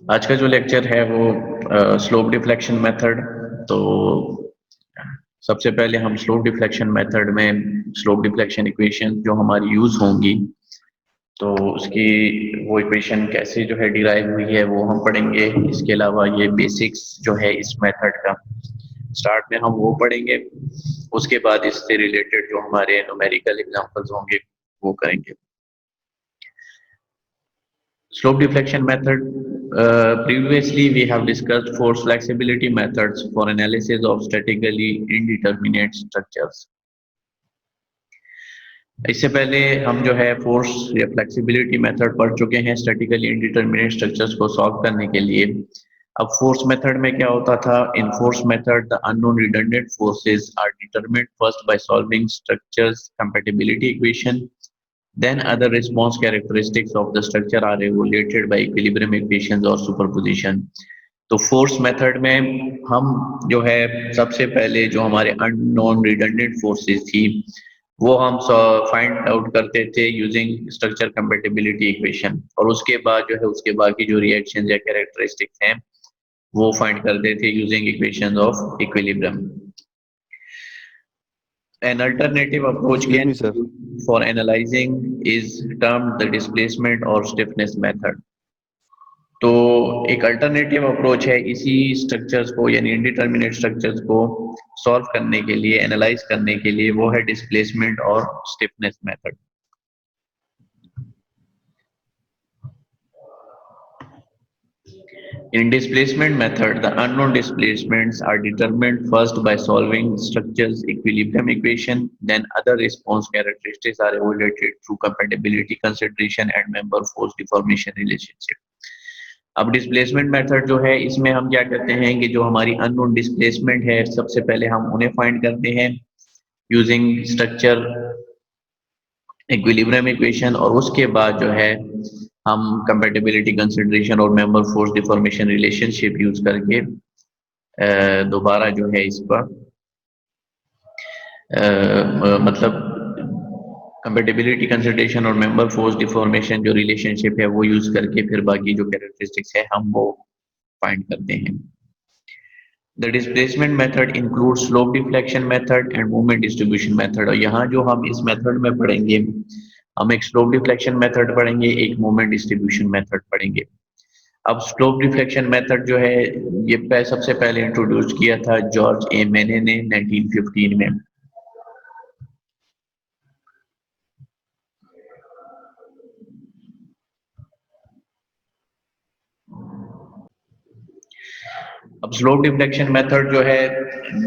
आज का जो लेक्चर है वो स्लोप डिफ्लेक्शन मेथड। तो सबसे पहले हम स्लोप डिफ्लेक्शन मेथड में स्लोप डिफ्लेक्शन इक्वेशन जो हमारी यूज होंगी, तो उसकी वो इक्वेशन कैसे जो है डिराइव हुई है वो हम पढ़ेंगे। इसके अलावा ये बेसिक्स जो है इस मेथड का स्टार्ट में हम वो पढ़ेंगे। उसके बाद इससे रिलेटेड जो हमारे न्यूमेरिकल एग्जांपल्स होंगे वो करेंगे। Slope deflection method. Previously, we have discussed force flexibility methods for analysis of statically indeterminate structures. इससे पहले हम जो है फोर्स या फ्लेक्सिबिलिटी मेथड पढ़ चुके हैं स्टैटिकली इंडिटरमिनेट स्ट्रक्चर्स को सॉल्व करने के लिए। अब फोर्स मेथड में क्या होता था? In force method the unknown redundant forces are determined first by solving structures compatibility equation, then other response characteristics of the structure are regulated by equilibrium equations और superposition। तो फोर्स मेथड में हम जो है सबसे पहले जो हमारे अननोन रिडंडेंट फोर्सेस थी वो हम फाइंड आउट करते थे यूजिंग स्ट्रक्चर कंपैटिबिलिटी इक्वेशन, और उसके बाद जो है उसके बाकी जो रिएक्शन या कैरेक्टरिस्टिक्स हैं वो फाइंड करते थे using equations of equilibrium. An alternative approach Excuse can me, sir. for analyzing is termed the displacement or stiffness method। तो एक अल्टरनेटिव अप्रोच है इसी स्ट्रक्चर्स को यानी इंडिटरमिनेट स्ट्रक्चर्स को सॉल्व करने के लिए, एनालाइज करने के लिए, वो है डिस्प्लेसमेंट और stiffness method. In displacement method, the unknown displacements are determined first by solving structure's equilibrium equation, then other response characteristics are evaluated through compatibility consideration and member force deformation relationship। अब displacement method जो है इसमें हम क्या करते हैं कि जो हमारी अननोन डिस्प्लेसमेंट है सबसे पहले हम उन्हें फाइंड करते हैं यूजिंग स्ट्रक्चर इक्विलिब्रियम इक्वेशन, और उसके बाद जो है हम कंपैटिबिलिटी कंसिडरेशन और member force deformation relationship use करके दोबारा जो है इस पर मतलब कंपैटिबिलिटी कंसिडरेशन और मेंबर फोर्स डिफॉर्मेशन जो रिलेशनशिप है वो यूज करके फिर बाकी जो कैरेक्टरिस्टिक्स है हम वो फाइंड करते हैं। The displacement method include slope deflection method and movement distribution method. और यहाँ जो हम इस मेथड में पढ़ेंगे, हम एक स्लोप डिफ्लेक्शन मेथड पढ़ेंगे, एक मूवमेंट डिस्ट्रीब्यूशन मेथड पढ़ेंगे। अब स्लोप डिफ्लेक्शन मेथड जो है ये सबसे पहले इंट्रोड्यूस किया था जॉर्ज ए मेने ने 1915 में। अब स्लोप डिफ्लेक्शन मेथड जो है,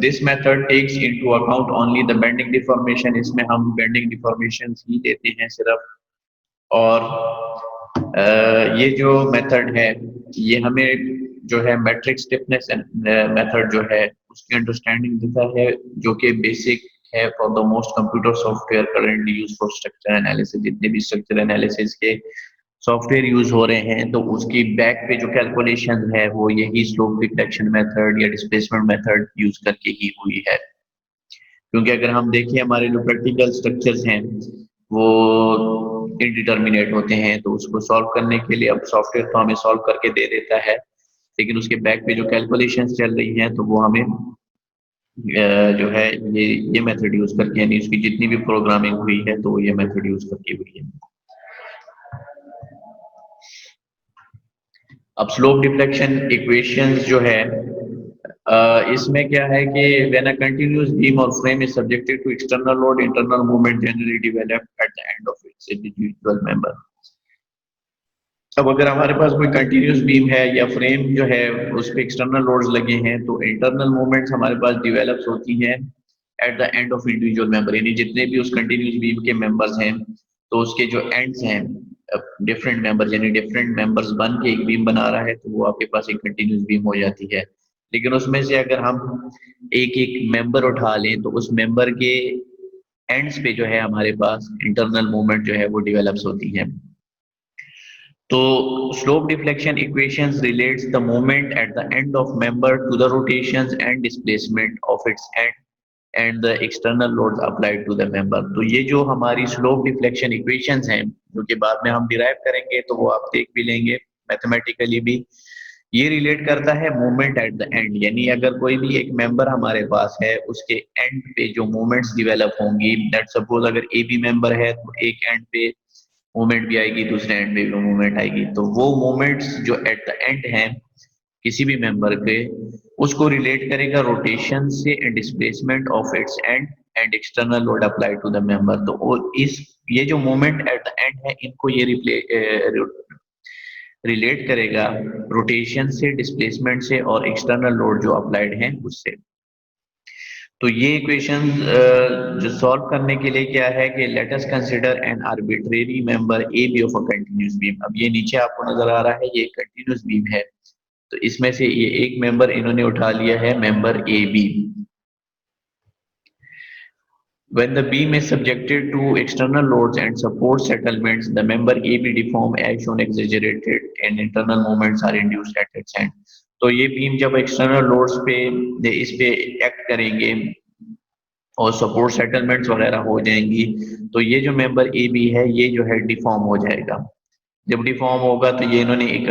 this method takes into account only the bending deformation. इसमें हम बेंडिंग डिफॉर्मेशन ही लेते हैं सिर्फ, और ये जो मेथड है ये हमें जो है मैट्रिक स्टिफनेस मेथड जो है उसकी अंडरस्टैंडिंग देता है, जो कि बेसिक है for the most computer software currently used for structure analysis. जितने भी स्ट्रक्चर एनालिसिस के सॉफ्टवेयर यूज हो रहे हैं तो उसकी बैक पे जो कैलकुलेशन है वो यही स्लोप डिफ्लेक्शन मेथड या डिस्प्लेसमेंट मेथड यूज करके ही हुई है। क्योंकि अगर हम देखिए हमारे जो प्रैक्टिकल स्ट्रक्चर्स हैं वो इनडिटर्मिनेट होते हैं, तो उसको सॉल्व करने के लिए अब सॉफ्टवेयर तो हमें सॉल्व करके दे देता है, लेकिन उसके बैक पे जो कैलकुलेशंस चल रही हैं तो वो हमें जो है ये मेथड यूज करके, यानी उसकी जितनी भी प्रोग्रामिंग हुई है तो ये मेथड यूज करके हुई है। अब स्लोप डिफ्लेक्शन इक्वेशंस जो है इसमें क्या है कि व्हेन अ कंटिन्यूअस बीम और frame is subjected to external load, internal movement generally develop at the end of its individual member. अब अगर हमारे पास कोई कंटिन्यूअस बीम है या फ्रेम जो है उस पे एक्सटर्नल लोड्स लगे हैं तो इंटरनल मूवमेंट्स हमारे पास डेवलप्स होती हैं eight the end of individual member, यानी जितने भी उस कंटिन्यूअस बीम के मेंबर्स हैं तो उसके जो एंड्स हैं डिफरेंट मेंबर्स, यानी डिफरेंट मेंबर्स बन के एक बीम बना रहा है तो वो आपके पास एक कंटिन्यूअस बीम हो जाती है। लेकिन उसमें से अगर हम एक एक मेंबर उठा लें तो उस मेंबर के एंड्स पे जो है हमारे पास इंटरनल मूवमेंट जो है वो डेवलप्स होती है। तो slope deflection equations relates the moment at the end of member to the rotations and displacement of its end and the external loads applied to the member. तो ये जो हमारी स्लोप डिफ्लेक्शन इक्वेशंस हैं जो कि बाद में हम डिराइव करेंगे तो वो आप देख भी लेंगे मैथमेटिकली भी, ये रिलेट करता है मूवमेंट एट द एंड, यानी अगर कोई भी एक मेंबर हमारे पास है उसके एंड पे जो मूवमेंट्स डिवेलप होंगी, लेट सपोज अगर ए बी मेंबर है तो एक एंड पे मूवमेंट भी आएगी, दूसरे एंड पे भी मूवमेंट आएगी, तो वो मूवमेंट्स जो एट द एंड हैं किसी भी मेंबर के, उसको रिलेट करेगा रोटेशन से and displacement of its end external load apply to the member. तो इस ये जो मूवमेंट एट द एंड है इनको ये रिलेट करेगा रोटेशन से, डिस्प्लेसमेंट से और एक्सटर्नल लोड जो अप्लाइड है उससे। तो ये इक्वेशन जो सॉल्व करने के लिए क्या है कि let us consider an arbitrary member A B of a continuous beam. अब ये नीचे आपको नजर आ रहा है ये कंटीन्यूअस बीम है, तो इसमें से ये एक मेंबर इन्होंने उठा लिया है member A B. When the beam is subjected to external loads and support settlements, the member AB deform as shown exaggerated and internal moments are induced at its end. तो ये बीम जब external loads पे इस पे act करेंगे और support settlements वगैरह हो जाएंगी, तो ये जो मेंबर ए बी है ये जो है डिफॉर्म हो जाएगा। जब डिफॉर्म होगा तो ये इन्होंने एक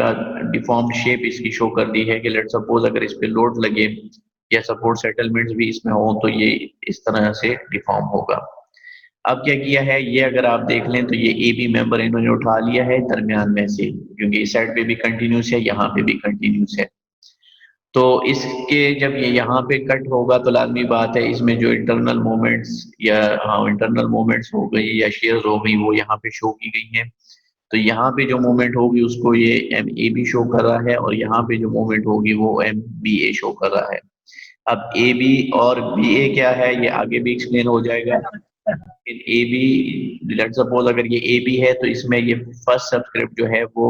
डिफॉर्म शेप इसकी शो कर दी है कि लेट सपोज अगर इस पे लोड लगे या सपोर्ट सेटलमेंट्स भी इसमें हो तो ये इस तरह से डिफॉर्म होगा। अब क्या किया है, ये अगर आप देख लें तो ये ए बी मेंबर इन्होंने उठा लिया है दरमियान में से, क्योंकि इस साइड पे भी कंटिन्यूस है यहाँ पे भी कंटिन्यूस है। तो इसके जब ये यहाँ पे कट होगा तो लाजमी बात है इसमें जो इंटरनल मोमेंट्स या इंटरनल मोमेंट्स हो गई या शेयर्स हो गई वो यहाँ पे शो की गई हैं। तो यहाँ पे जो मूवमेंट होगी उसको ये एम ए बी शो कर रहा है और यहाँ पे जो मूवमेंट होगी वो एम बी ए शो कर रहा है। अब ए बी और बी ए क्या है ये आगे भी एक्सप्लेन हो जाएगा। ए बी लेट्स सपोज अगर ये ए बी है तो इसमें ये फर्स्ट सबस्क्रिप्ट जो है वो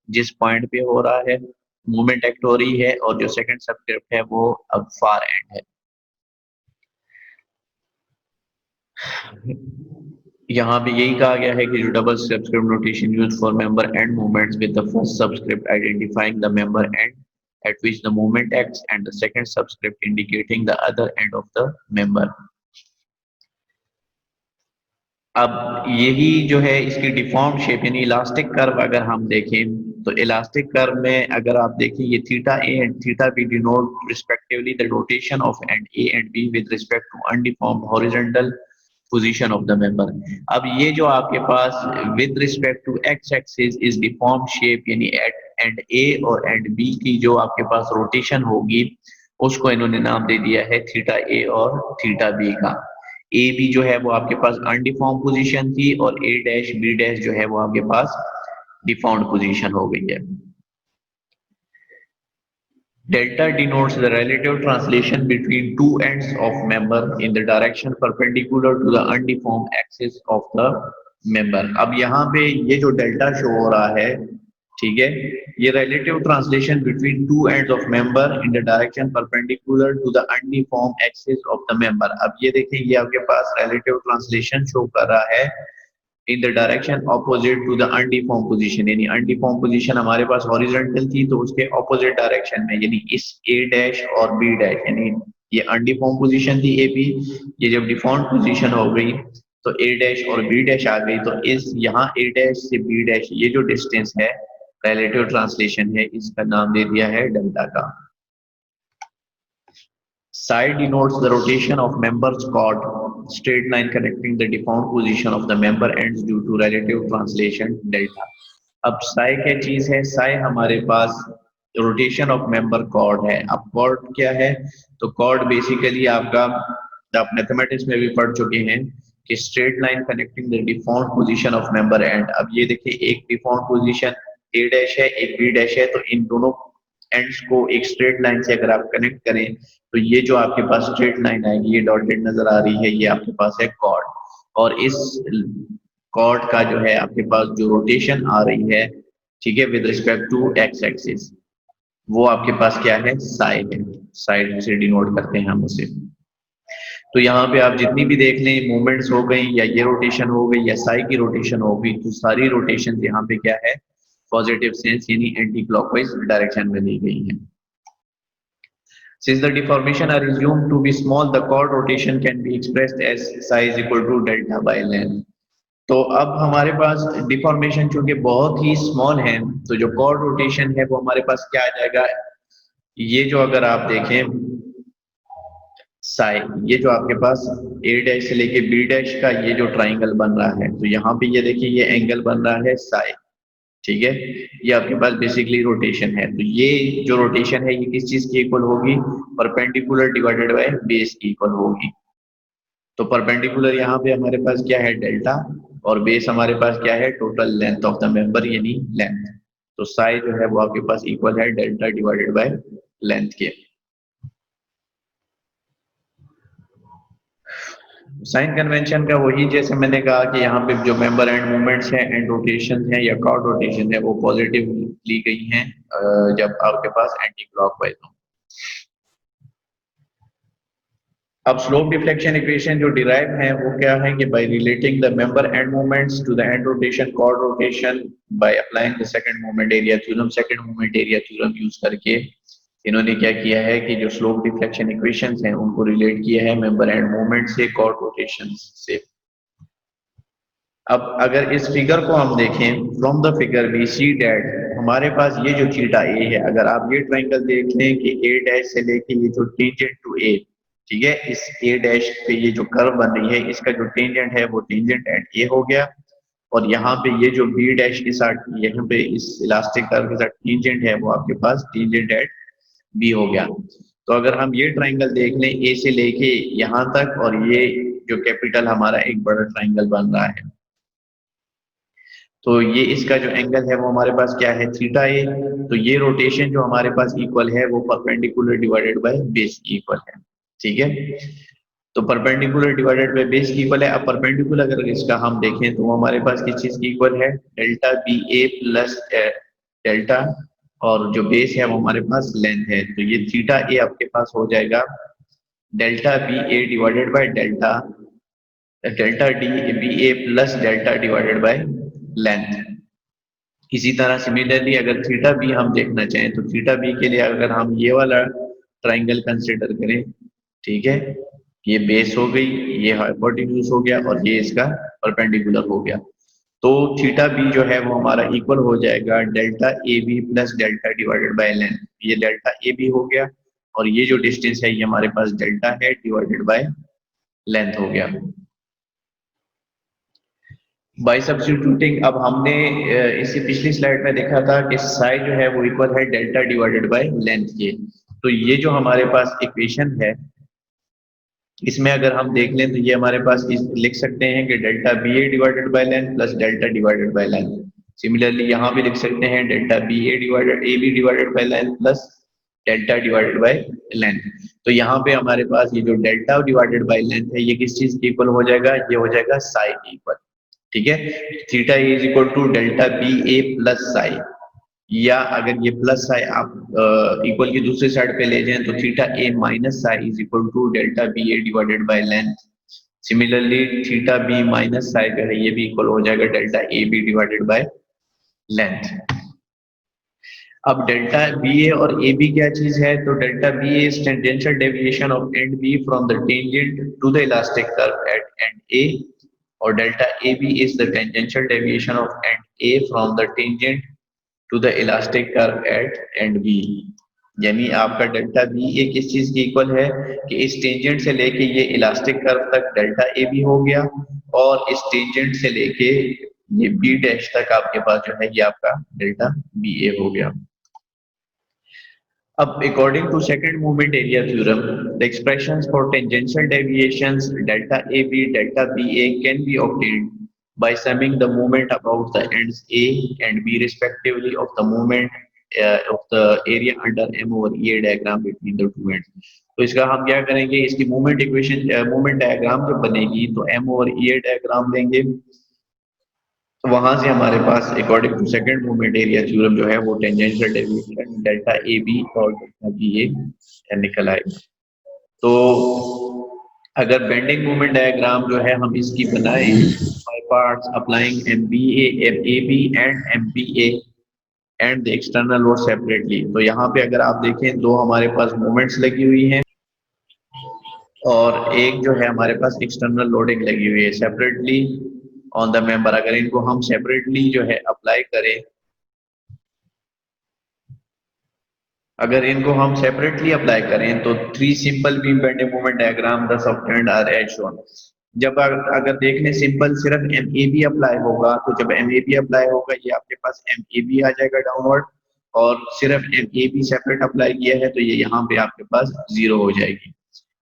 जिस पॉइंट पे हो रहा है मूवमेंट एक्ट हो रही है, और जो सेकंड सबस्क्रिप्ट है वो अब फार एंड है। यहाँ पे यही कहा गया है कि जो double subscript notation use for member end movements with the first subscript identifying the member and at which the movement acts and the second subscript indicating the other end of the member। अब यही जो है इसकी deform shape यानी elastic curve अगर हम देखें तो इलास्टिक कर्व में अगर आप देखें ये theta A and theta B denote respectively the rotation of end A and B with respect to undeformed horizontal position of the member. अब ये जो आपके पास with respect to X axis is deform shape यानी at end A और end B की जो आपके पास रोटेशन होगी उसको इन्होंने नाम दे दिया है थीटा ए और थीटा बी का। ए बी जो है वो आपके पास अनडिफॉर्म पोजीशन थी और ए डैश बी डैश जो है वो आपके पास डिफॉर्म्ड पोजीशन हो गई है। Delta denotes the relative translation between two ends of member in the direction perpendicular to the undeformed axis of the member। अब यहाँ पे ये जो डेल्टा शो हो रहा है, ठीक है, ये relative translation between two ends of member in the direction perpendicular to the undeformed axis of the member। अब ये देखें ये आपके पास relative translation शो कर रहा है in the direction opposite to the undeformed position, यानी undeformed position हमारे पास horizontal थी तो उसके opposite direction में, यानी इस a डैश और b डैश, यानी ये undeformed position थी a b, ये जब deformed position हो गई तो a डैश और b डैश आ गई, तो इस यहाँ a डैश से b डैश ये जो distance है relative translation है इसका नाम दे दिया है डेल्टा का। Psi denotes the rotation of member's chord, straight line connecting the deformed position of the member ends due to relative translation delta। अब psi क्या चीज है, psi हमारे पास रोटेशन ऑफ मेंबर कॉर्ड है। अब कॉर्ड क्या है, तो कॉर्ड बेसिकली आपका आप मैथमेटिक्स में भी पढ़ चुके हैं कि straight line connecting the deformed position of member and. अब ये देखिए एक डिफॉर्म्ड पोजीशन ए डैश है एक बी डैश है, तो इन दोनों एंड्स को एक स्ट्रेट लाइन से अगर आप कनेक्ट करें तो ये जो आपके पास स्ट्रेट लाइन आएगी ये डॉटेड नजर आ रही है, ये आपके पास है कॉर्ड, और इस कॉर्ड का जो है आपके पास जो रोटेशन आ रही है, ठीक है, with respect to X axis, वो आपके पास क्या है, साई है, साइड से डिनोट करते हैं हम उसे। तो यहाँ पे आप जितनी भी देख लें मूवमेंट्स हो गई या ये रोटेशन हो गई या साई की रोटेशन हो गई, तो सारी रोटेशन यहाँ पे क्या है, पॉजिटिव सेंस यानी एंटी क्लॉकवाइज डायरेक्शन में ली गई है। Since the deformation are assumed to be small, the chord rotation can be expressed as psi is equal to delta by length। तो अब हमारे पास डिफॉर्मेशन चूंकि बहुत ही स्मॉल है, तो जो कॉर्ड रोटेशन है वो हमारे पास क्या आ जाएगा, ये जो अगर आप देखें साई, ये जो आपके पास ए डैश से लेके बी डैश का ये जो ट्राइंगल बन रहा है, तो यहाँ पे ये देखिए ये एंगल बन रहा है साई, ठीक है। ये आपके पास बेसिकली रोटेशन है, तो ये जो रोटेशन है ये किस चीज की इक्वल होगी, परपेंडिकुलर डिवाइडेड बाय बेस की इक्वल होगी। तो परपेंडिकुलर यहाँ पे हमारे पास क्या है डेल्टा, और बेस हमारे पास क्या है total length of the member यानी लेंथ। तो साई जो है वो आपके पास इक्वल है डेल्टा डिवाइडेड बाय लेंथ के। साइन कन्वेंशन का वही जैसे मैंने कहा कि यहाँ पे जो मेंबर एंड मूवमेंट्स हैं एंड रोटेशन है या कॉर्ड रोटेशन है वो पॉजिटिव ली गई हैं जब आपके पास एंटी क्लॉकवाइज हो। अब स्लोप डिफ्लेक्शन इक्वेशन जो डिराइव है वो क्या है कि by relating the member end moments to the end rotation chord rotation by applying the second moment area theorem, second moment area theorem use करके इन्होंने क्या किया है कि जो स्लोप डिफ्लेक्शन इक्वेशंस हैं उनको रिलेट किया है मेंबर एंड मोमेंट से कॉर्ड रोटेशन से। अब अगर इस फिगर को हम देखें from the figure we see that हमारे पास ये जो थीटा ए है, अगर आप ये ट्रायंगल देख लें कि ए डैश से लेके ये जो टेंजेंट टू ए, ठीक है, इस ए डैश पे ये जो कर्व बन रही है इसका जो टेंजेंट है वो टेंजेंट एट ए हो गया, और यहाँ पे ये जो बी डैश के साथ यहाँ पे इस इलास्टिक कर्व के साथ टेंजेंट है वो आपके पास टेंजेंट एट बी हो गया। तो अगर हम ये ट्रायंगल देख लें ए से लेके यहाँ तक, और ये जो कैपिटल हमारा एक बड़ा ट्रायंगल बन रहा है, तो ये इसका जो एंगल है वो हमारे पास क्या है थीटा ए। तो ये रोटेशन जो हमारे पास इक्वल है वो परपेंडिकुलर डिवाइडेड बाय बेस की इक्वल है, ठीक है। तो परपेंडिकुलर डिवाइडेड बाय बेस की इक्वल है। अब परपेंडिकुलर अगर इसका हम देखें तो वो हमारे पास किस चीज की इक्वल है, delta B A plus delta, और जो बेस है वो हमारे पास लेंथ है, तो ये थीटा ए आपके पास हो जाएगा delta B A divided by delta delta D B A plus delta divided by length. इसी तरह सिमिलरली अगर थीटा बी हम देखना चाहें तो थीटा बी के लिए अगर हम ये वाला ट्राइंगल कंसिडर करें, ठीक है, ये बेस हो गई, ये हाइपोटेन्यूज हो गया, और ये इसका परपेंडिकुलर हो गया। तो थीटा बी जो है वो हमारा इक्वल हो जाएगा delta A B plus delta divided by length. ये डेल्टा ए बी हो गया, और ये जो डिस्टेंस है ये हमारे पास डेल्टा है डिवाइडेड बाय लेंथ हो गया। बाय सब्स्टिट्यूटिंग अब हमने इसी पिछली स्लाइड में देखा था कि साई जो है वो इक्वल है डेल्टा डिवाइडेड बाय लेंथ के। तो ये जो हमारे पास इक्वेशन है इसमें अगर हम देख लें तो ये हमारे पास लिख सकते हैं कि delta B A divided by length plus delta divided by length. Similarly यहाँ भी लिख सकते हैं delta B A B divided by length plus delta divided by length. तो यहाँ पे हमारे पास ये जो डेल्टा डिवाइडेड बाय लेंथ है ये किस चीज की इक्वल हो जाएगा, ये हो जाएगा साई की इक्वल, ठीक है। Theta is equal to delta B A plus psi, या अगर ये प्लस साई आप इक्वल की दूसरी साइड पे ले जाएं तो theta A minus psi is equal to delta B A divided by length. Similarly theta B minus psi जो है ये भी इक्वल हो जाएगा delta A B divided by length. अब डेल्टा बी ए और ए बी क्या चीज है, तो delta B A is tangential deviation of end B from the tangent to the elastic curve at end A, और delta A B is the tangential deviation of end A from the tangent to the elastic curve at end B. यानी आपका delta B ए किस चीज की equal है कि इस tangent से लेके ये इलास्टिक कर्व तक डेल्टा ए बी हो गया, और इस टेंजेंट से लेके ये बी डैश तक आपके पास जो है ये आपका डेल्टा बी ए हो गया। अब according to second moment area theorem, the expressions for tangential deviations delta AB, delta BA can be obtained by summing the moment about the ends A and B respectively of the moment of the area under M over EA diagram between the two ends। तो इसका हम क्या करेंगे, इसकी moment equation moment diagram जब बनेगी तो M over EA diagram लेंगे, तो वहां से हमारे पास according to second moment area theorem जो है वो tangential deviation delta A B और डेल्टा बी ए निकल आएगा। तो अगर बेंडिंग मोमेंट डायग्राम जो है हम इसकी बनाए by parts applying M B A B and M B A and the external load separately, तो यहाँ पे अगर आप देखें दो हमारे पास मोमेंट्स लगी हुई हैं और एक जो है हमारे पास एक्सटर्नल लोडिंग लगी हुई है सेपरेटली, ऑन द मेंबर। अगर इनको हम सेपरेटली जो है अप्लाई करें, अगर इनको हम सेपरेटली अप्लाई करें तो three simple beam bending moment diagram the subtend are as shown. जब अगर देख लें सिंपल सिर्फ एम ए बी अप्लाई होगा, तो जब एम ए बी अप्लाई होगा ये आपके पास एम ए बी आ जाएगा डाउनवर्ड, और सिर्फ M A B separate apply किया है तो ये यहाँ पे आपके पास जीरो हो जाएगी।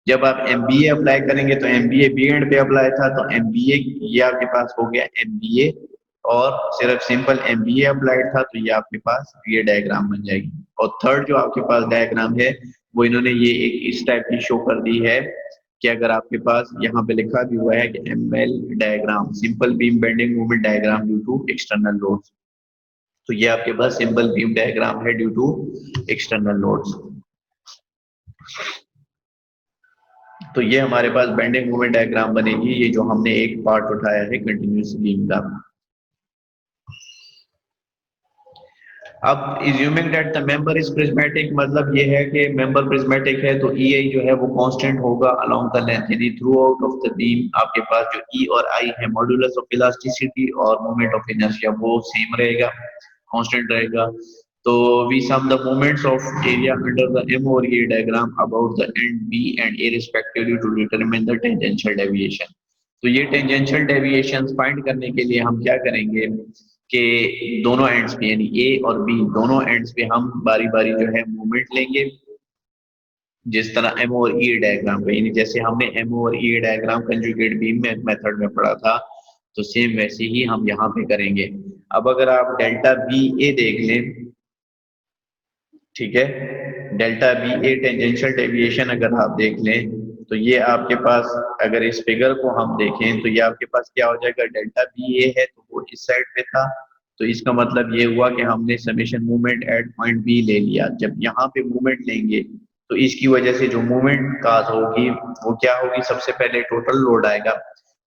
जब आप एम बी ए अप्लाई करेंगे तो M B A B end पे अप्लाई था, तो एम बी ए ये आपके पास हो गया एम बी ए, और सिर्फ सिंपल एम बी ए अप्लाइड था तो ये आपके पास ये डायग्राम बन जाएगी। और थर्ड जो आपके पास डायग्राम है वो इन्होंने ये एक इस टाइप की शो कर दी है कि अगर आपके पास यहाँ पे लिखा भी हुआ है कि M L diagram simple beam bending movement diagram due to external loads, तो ये आपके पास सिंपल बीम डायग्राम है ड्यू टू एक्सटर्नल लोड्स। तो ये हमारे पास बेंडिंग मूवमेंट डायग्राम बनेगी, ये जो हमने एक पार्ट उठाया है कंटिन्यूस बीम का। अब assuming that the member is prismatic, मतलब ये है कि मेंबर प्रिज्मेटिक है तो ई आई जो है वो कांस्टेंट होगा अलोंग द लेंथ, यानी throughout of the beam आपके पास जो ई और आई है मॉड्यूलस ऑफ इलास्टिसिटी और मोमेंट ऑफ इनर्शिया वो सेम रहेगा, कांस्टेंट रहेगा। तो we sum the moments of area under the M और A diagram about the end B and A respectively to determine the tangential deviation. तो ये tangential deviations find करने के लिए हम क्या करेंगे कि दोनों एंड्स पे यानी ए और बी दोनों एंड्स पे हम बारी बारी जो है मूवमेंट लेंगे, जिस तरह एम और ई डायग्राम पे, यानी जैसे हमने एम और ई डायग्राम कंजुगेट बीम में मेथड में पढ़ा था तो सेम वैसे ही हम यहाँ पे करेंगे। अब अगर आप डेल्टा बी ए देख लें, ठीक है, delta B A tangential deviation अगर आप देख लें तो ये आपके पास अगर इस फिगर को हम देखें तो ये आपके पास क्या हो जाएगा, डेल्टा बी ए है तो वो इस साइड पे था, तो इसका मतलब ये हुआ कि हमने summation movement at point B ले लिया। जब यहाँ पे मूवमेंट लेंगे तो इसकी वजह से जो मूवमेंट काज होगी वो क्या होगी, सबसे पहले टोटल लोड आएगा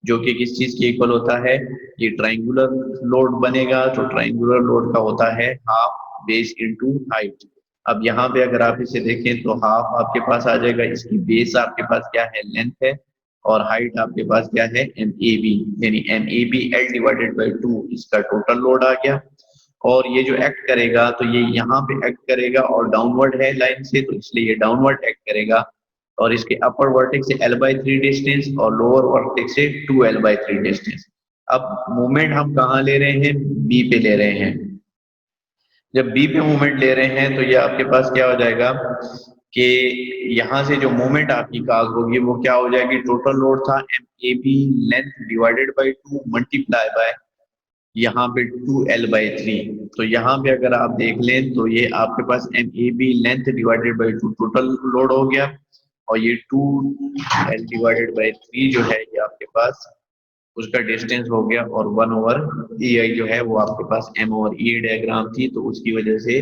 जो कि किस चीज के इक्वल होता है, ये ट्राइंगुलर लोड बनेगा। तो ट्राइंगुलर लोड का होता है हाफ बेस इनटू हाइट। अब यहाँ पे अगर आप इसे देखें तो हाफ आपके पास आ जाएगा, इसकी बेस आपके पास क्या है, लेंथ है, और हाइट आपके पास क्या है, एम ए बी, यानी M A B L divided by 2 इसका टोटल लोड आ गया। और ये जो एक्ट करेगा तो ये यहाँ पे एक्ट करेगा और डाउनवर्ड है लाइन से तो इसलिए ये डाउनवर्ड एक्ट करेगा, और इसके अपर वर्टेक्स से L/3 डिस्टेंस और लोअर वर्टेक्स से 2L/3 डिस्टेंस। अब मूवमेंट हम कहाँ ले रहे हैं, बी पे ले रहे हैं। जब बी पे मूवमेंट ले रहे हैं तो ये आपके पास क्या हो जाएगा कि यहाँ से जो मूवमेंट आपकी काज होगी वो क्या हो जाएगी, टोटल लोड था M A B length divided by 2 multiply by यहाँ पे 2L/3। तो यहाँ पे अगर आप देख लें तो ये आपके पास M A B length divided by 2 total load हो गया, और ये 2L/3 जो है ये आपके पास उसका डिस्टेंस हो गया, और 1/EI जो है वो आपके पास M ओवर E डायग्राम थी तो उसकी वजह से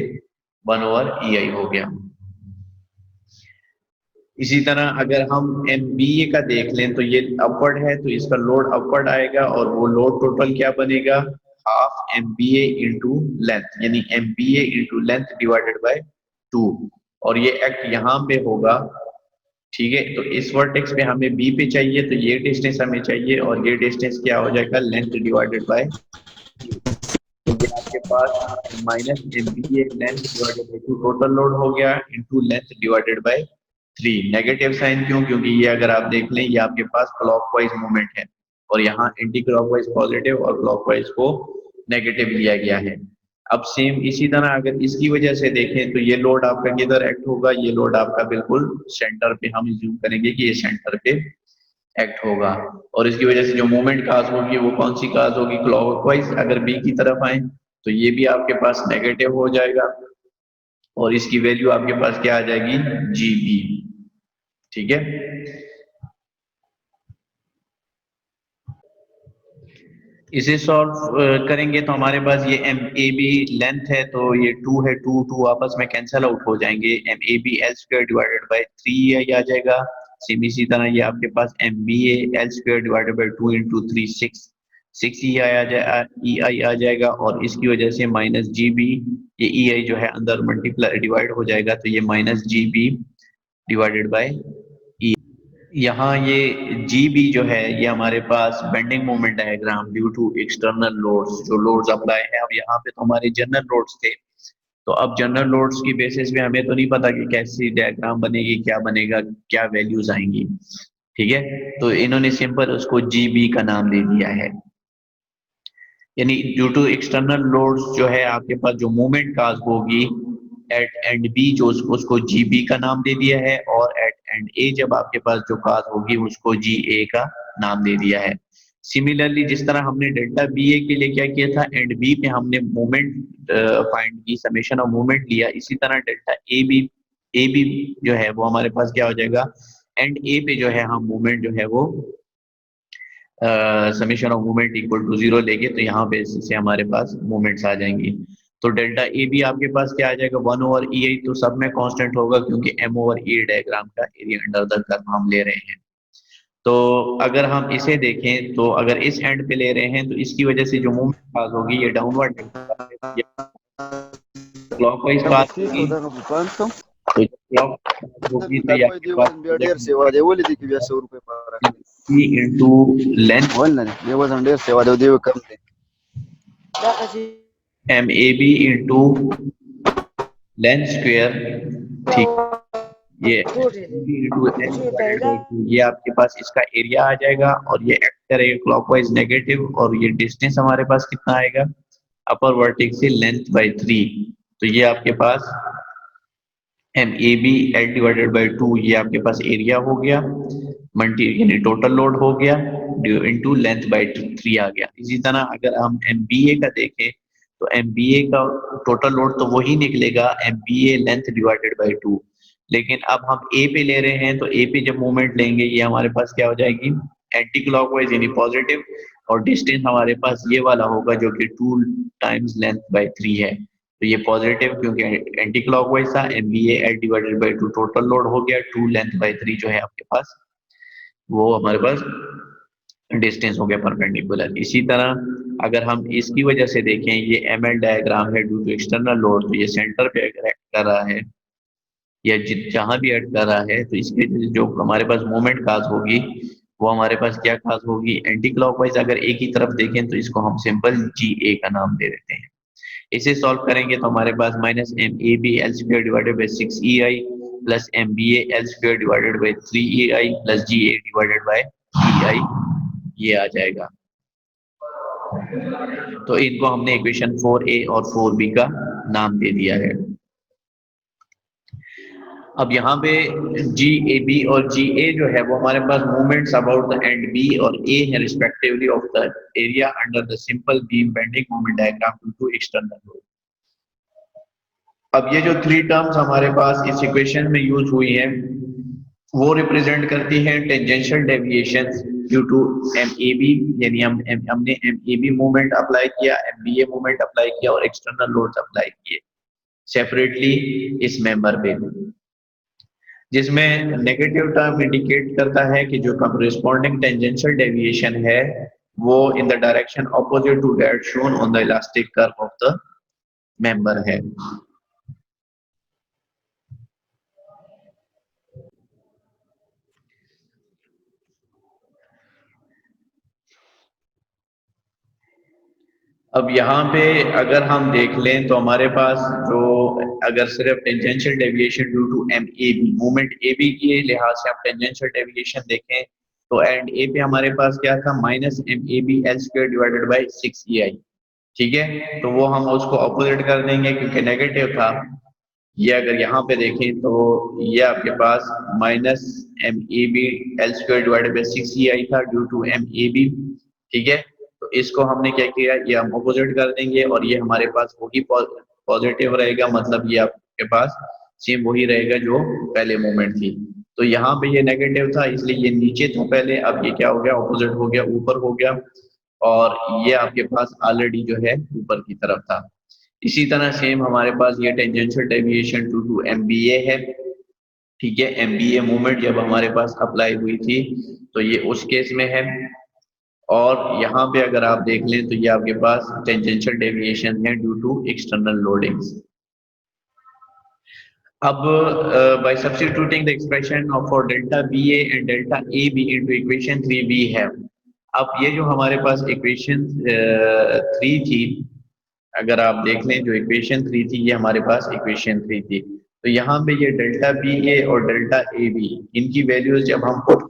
1/EI हो गया। इसी तरह अगर हम MBA का देख लें तो ये अपवर्ड है तो इसका लोड अपवर्ड आएगा, और वो लोड टोटल क्या बनेगा, हाफ MBA इंटू लेंथ, यानी MBA into length divided by 2, और ये एक्ट यहाँ पे होगा, ठीक है। तो इस वर्टेक्स पे हमें बी पे चाहिए तो ये डिस्टेंस हमें चाहिए, और ये डिस्टेंस क्या हो जाएगा, लेंथ डिवाइडेड बाय, तो ये आपके पास minus MBA length divided by 2 total load हो गया into length divided by 3। Negative sign क्यों, क्योंकि ये अगर आप देख लें ये आपके पास क्लॉकवाइज मूवमेंट है, और यहाँ एंटी क्लॉकवाइज पॉजिटिव और क्लॉकवाइज को नेगेटिव लिया गया है। अब सेम इसी तरह अगर इसकी वजह से देखें तो ये लोड आपका किधर एक्ट होगा, ये लोड आपका बिल्कुल सेंटर पे, हम ज्यूम करेंगे कि ये सेंटर पे एक्ट होगा, और इसकी वजह से जो मूवमेंट काज होगी वो कौन सी काज होगी, क्लॉकवाइज। अगर बी की तरफ आए तो ये भी आपके पास नेगेटिव हो जाएगा, और इसकी वैल्यू आपके पास क्या आ जाएगी, जी बी, ठीक है। इसे सॉल्व करेंगे तो हमारे पास ये एम ए बी लेंथ है तो ये 2 है, 2 आपस में कैंसल आउट हो जाएंगे, M A B L square divided by 3 आ जाएगा। सेम इसी तरह ये आपके पास M B L square divided by 2 into 3 6 E I आ जाएगा, और इसकी वजह से माइनस जी बी, ये ई आई जो है अंदर मल्टीप्लाई डिवाइड हो जाएगा तो ये minus G B divided by E. यहाँ ये जी बी जो है ये हमारे पास bending moment diagram due to external loads, जो लोड्स अप्लाई है। अब यहाँ पे तो हमारे जनरल लोड्स थे, तो अब जनरल लोड्स की बेसिस पे हमें तो नहीं पता कि कैसी डायग्राम बनेगी, क्या बनेगा, क्या वैल्यूज आएंगी। ठीक है, तो इन्होंने सिंपल उसको जी बी का नाम दे दिया है। यानी ड्यू टू एक्सटर्नल लोड्स जो है आपके पास जो मूवमेंट काज होगी एट एंड बी, जो उसको जी बी का नाम दे दिया है, और एट एंड ए जब आपके पास जो काज होगी उसको जी ए का नाम दे दिया है। सिमिलरली जिस तरह हमने डेल्टा बी ए के लिए क्या किया था, एंड बी पे हमने मूवमेंट फाइंड की, समेशन ऑफ मूवमेंट लिया, इसी तरह डेल्टा ए बी जो है वो हमारे पास क्या हो जाएगा, एंड ए पे जो है हम मूवमेंट जो है वो summation of movement equal to 0 लेंगे, तो यहाँ पे से हमारे पास मूवमेंट्स आ जाएंगी। तो डेल्टा ए भी आपके पास क्या आ जाएगा, 1/EI, तो सब में कांस्टेंट होगा क्योंकि M/E डायग्राम का एरिया अंडर द कर्व हम ले रहे हैं। तो अगर हम इसे देखें तो अगर इस एंड पे ले रहे हैं तो इसकी वजह से जो मूवमेंट पास होगी ये डाउनवर्ड क्लॉकवाइज पास होगी। तो क्लॉक होगी तो ये Такой आपके पास девоз हो बियाडेर सेवा देवली देखी व्या 100 रुपये पर जाएगा इंटू लेंथ बोल ना देवोज अंडेर सेवा देव कम थे MAB इंटू लेंथ स्क्वायर। ठीक, ये ये आपके पास इसका एरिया आ जाएगा, और ये एक्ट करेगा क्लॉकवाइज नेगेटिव, और ये डिस्टेंस हमारे पास कितना आएगा, अपर वर्टेक्स से लेंथ बाय 3। तो ये आपके पास MAB L डिवाइडेड बाय 2, ये आपके पास एरिया हो गया, मल्टी यानी टोटल लोड हो गया, इनटू लेंथ बाय 3 आ गया। इसी तरह अगर हम MBA का देखें तो MBA का टोटल लोड तो वही निकलेगा, MBA लेंथ डिवाइडेड बाय 2। लेकिन अब हम ए पे ले रहे हैं, तो ए पे जब मूवमेंट लेंगे ये हमारे पास क्या हो जाएगी, एंटी क्लॉकवाइज यानी पॉजिटिव, और डिस्टेंस हमारे पास ये वाला होगा जो कि 2 टाइम्स लेंथ बाय 3 है। तो ये पॉजिटिव क्योंकि एंटी क्लॉकवाइज था, MBA L divided by 2 total load हो गया, 2 लेंथ बाय 3 जो है आपके पास वो हमारे पास डिस्टेंस हो गया परपेंडिकुलर। इसी तरह अगर हम इसकी वजह से देखें, ये ML डायग्राम है ड्यू टू एक्सटर्नल लोड, तो ये सेंटर पे अगर एक्ट कर रहा है या जहां भी एक्ट कर रहा है, तो इसके जो हमारे पास मोमेंट काज होगी वो हमारे पास क्या काज होगी, एंटी क्लॉकवाइज। अगर एक ही तरफ देखें तो इसको हम सिंपल GA का नाम दे देते हैं। इसे सॉल्व करेंगे तो हमारे पास -MAB L² divided by 6EI plus MBA L² divided by 3EI plus GA divided by EI ये आ जाएगा। तो इनको हमने इक्वेशन 4A और 4B का नाम दे दिया है। अब यहाँ पे GAB और GA जो है वो हमारे पास movements about the end B और A है respectively of the area under the simple beam bending moment diagram due to external load. अब ये जो 3 टर्म्स हमारे पास इस इक्वेशन में यूज हुई है वो रिप्रेजेंट करती है tangential deviation due to MAB, यानी हमने MAB मूवमेंट अप्लाई किया, MBA मूवमेंट अप्लाई किया और एक्सटर्नल लोड्स अप्लाई किए सेपरेटली इस मेंबर पे, जिसमें नेगेटिव टर्म इंडिकेट करता है कि जो कॉरेस्पॉन्डिंग टेंजेंशियल डेविएशन है वो in the direction opposite to that shown on the elastic curve of the member है। अब यहाँ पे अगर हम देख लें तो हमारे पास जो अगर सिर्फ tangential deviation due to MAB movement AB के लिहाज से हम टेंजेंशियल डेविएशन देखें तो एंड ए पे हमारे पास क्या था, -MAB L² divided by 6EI। ठीक है, तो वो हम उसको अपोजिट कर देंगे क्योंकि नेगेटिव था। ये अगर यहाँ पे देखें तो ये आपके पास -MAB L² divided by 6EI था ड्यू टू MAB। ठीक है, तो इसको हमने क्या किया, ये हम अपोजिट कर देंगे और ये हमारे पास वही पॉजिटिव रहेगा, मतलब ये आपके पास सेम वही रहेगा जो पहले मोमेंट थी। तो यहाँ पे ये नेगेटिव था इसलिए ये नीचे था पहले, अब ये क्या हो गया, अपोजिट हो गया, ऊपर हो गया, और ये आपके पास ऑलरेडी जो है ऊपर की तरफ था। इसी तरह सेम हमारे पास ये tangential deviation due to MBA है। ठीक है, MBA मूवमेंट जब हमारे पास अप्लाई हुई थी तो ये उस केस में है, और यहाँ पे अगर आप देख लें तो ये आपके पास टेंजेंशियल डेविएशन है ड्यू टू एक्सटर्नल लोडिंग्स। अब by substituting the expression of for delta BA and delta AB into equation 3 we have, अब ये जो हमारे पास इक्वेशन 3 थी, अगर आप देख लें जो इक्वेशन 3 थी ये हमारे पास इक्वेशन 3 थी, तो यहाँ पे ये डेल्टा BA और डेल्टा AB इनकी वैल्यूज जब हम पुट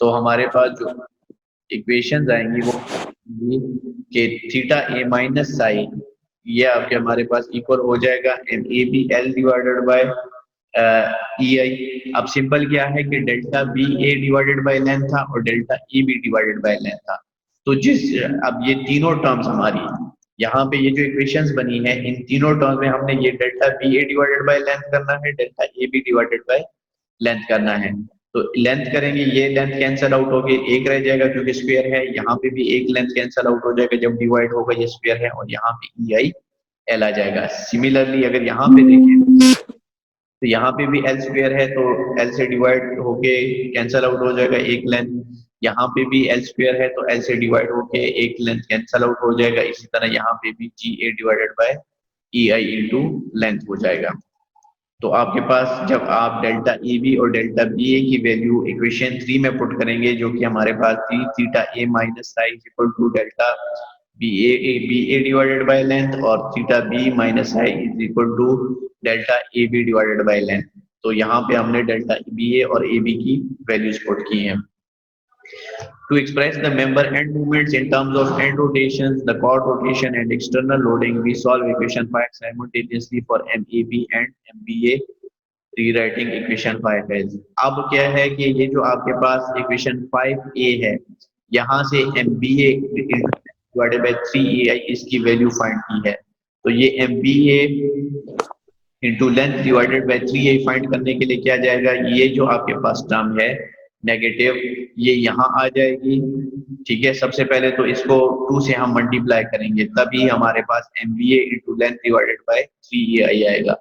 तो हमारे पास जो इक्वेशंस आएंगी वो कि थीटा ए माइनस साई ये आपके हमारे पास इक्वल हो जाएगा M A B L divided by E I. अब सिंपल क्या है कि delta B A divided by length था और delta E B divided by length था, तो अब ये तीनों टर्म्स हमारी यहाँ पे ये जो इक्वेशंस बनी है इन तीनों टर्म्स में हमने ये delta B A divided by length करना है, delta A B divided by length करना है। तो लेंथ करेंगे, ये लेंथ कैंसिल आउट होगी, एक रह जाएगा क्योंकि स्क्वायर है, यहाँ पे भी एक लेंथ कैंसिल आउट हो जाएगा जब डिवाइड होगा, ये स्क्वायर है और यहाँ पे ई आई एल आ जाएगा। सिमिलरली अगर यहाँ पे देखें तो यहाँ पे भी एल स्क्वायर है तो एल से डिवाइड होके कैंसिल आउट हो जाएगा एक लेंथ, यहाँ पे भी एल स्क्वायर है तो एल से डिवाइड होके एक लेंथ कैंसिल आउट हो जाएगा। इसी तरह यहाँ पे भी G A divided by E I into length हो जाएगा। तो आपके पास जब आप डेल्टा ए बी और डेल्टा बी ए की वैल्यू इक्वेशन 3 में पुट करेंगे जो कि हमारे पास थी theta A minus psi equal to delta B A divided by length और theta B minus psi is equal to delta A B divided by length, तो यहाँ पे हमने डेल्टा बी ए और ए बी की वैल्यूज पुट की हैं। To express the member end movements in terms of end rotations, the chord rotation and external loading, we solve equation 5 simultaneously for MAB and MBA, rewriting equation 5 as। अब क्या है कि ये जो आपके पास equation 5A है, यहाँ से MBA divided by 3AI इसकी वैल्यू फाइंड की है, तो ये MBA into length divided by 3A find करने के लिए क्या जाएगा, ये जो आपके पास टर्म है नेगेटिव ये यहाँ आ जाएगी, ठीक है। सबसे पहले तो इसको 2 से हम मल्टीप्लाई करेंगे तभी हमारे पास MBA into length divided bye 3EI आएगा,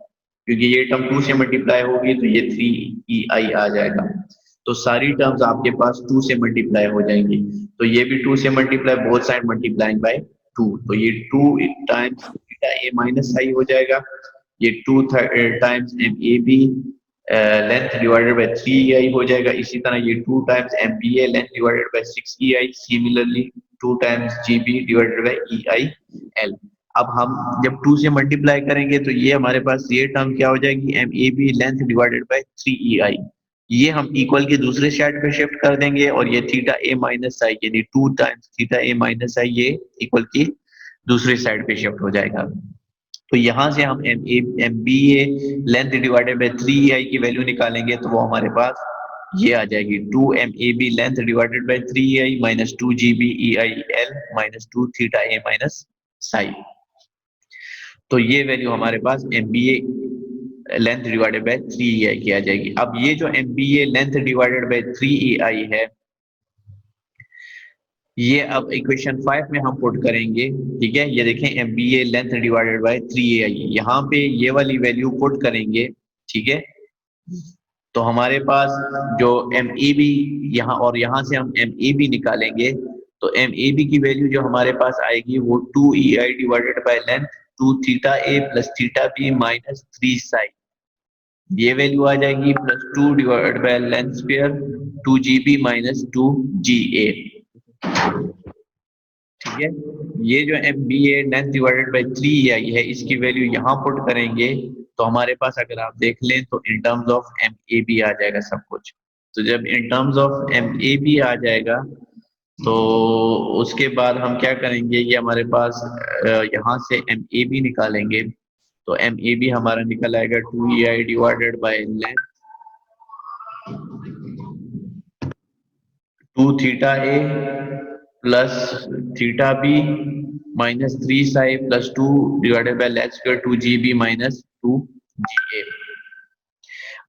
क्योंकि ये टर्म 2 से मल्टीप्लाई होगी तो ये 3EI आ जाएगा। तो सारी टर्म्स आपके पास 2 से मल्टीप्लाई हो जाएंगी, तो ये भी 2 से multiply, both side multiplying by 2, तो ये 2 टाइम्स थीटा ए माइनस आई हो जाएगा, ये 2 times MAB length divided bye 3EI हो जाएगा। इसी तरह ये 2 times MBA length divided bye 6EI, similarly 2 times GB divided by EIL। अब हम जब 2 से मल्टीप्लाई करेंगे तो ये हमारे पास ये टर्म क्या हो जाएगी, MAB length divided bye 3EI, ये हम इक्वल के दूसरे साइड पे शिफ्ट कर देंगे और ये थीटा ए माइनस आई यानी 2 टाइम्स थीटा ए माइनस आई ये इक्वल की दूसरे साइड पे शिफ्ट हो जाएगा। तो यहाँ से हम MBA length divided bye 3EI की वैल्यू निकालेंगे तो वो हमारे पास ये आ जाएगी 2 MAB length divided bye 3EI minus 2 GB EIL minus 2 theta A minus Sai. तो ये वैल्यू हमारे पास MBA length divided bye 3EI की आ जाएगी। अब ये जो MBA length divided bye 3EI है ये अब इक्वेशन 5 में हम पुट करेंगे, ठीक है। ये देखें MBA length divided bye 3EI, यहाँ पे ये वाली वैल्यू पुट करेंगे, ठीक है। तो हमारे पास जो MAB यहाँ और यहाँ से हम MAB निकालेंगे तो MAB की वैल्यू जो हमारे पास आएगी वो 2EI divided by length 2 theta A plus theta B minus 3 psi, ये वैल्यू आ जाएगी plus 2 divided by length square 2 GB minus 2 GA, ठीक है। ये जो MBA length divided bye 3EI है इसकी वैल्यू यहाँ पुट करेंगे तो हमारे पास अगर आप देख लें तो इन टर्म्स ऑफ MAB आ जाएगा सब कुछ। तो जब इन टर्म्स ऑफ MAB आ जाएगा तो उसके बाद हम क्या करेंगे, ये हमारे पास यहाँ से MAB निकालेंगे तो MAB हमारा निकल आएगा 2EI divided by length 2 theta A plus theta B minus 3 psi plus 2 divided by length square 2 GB minus 2 GA।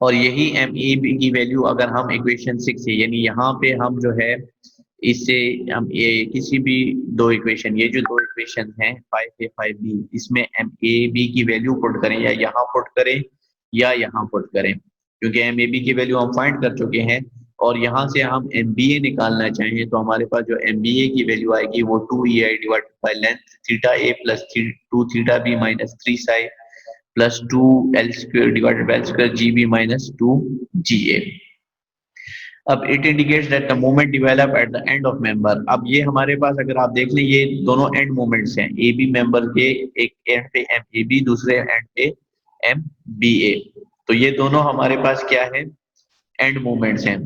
और यही MAB की वैल्यू अगर हम इक्वेशन 6 से यानी यहाँ पे हम जो है इससे हम ये किसी भी दो इक्वेशन, ये जो दो इक्वेशन हैं 5A 5B, इसमें MAB की वैल्यू पुट करें या यहाँ पुट करें या यहाँ पुट करें, क्योंकि MAB की वैल्यू हम फाइंड कर चुके हैं और यहाँ से हम MBA निकालना चाहें तो हमारे पास जो MBA की वैल्यू आएगी वो 2EI divided by length theta A plus 2 theta B minus 3 psi plus 2L² divided by L² GB minus 2GA। अब it indicates that the moment develop at the end of member. अब ये हमारे पास अगर आप देख लें ये दोनों एंड मोमेंट्स हैं, ए बी मेंबर के, एक एंड पे एम ए बी, दूसरे एंड पे एम बी ए। तो ये दोनों हमारे पास क्या है, एंड मोमेंट्स हैं।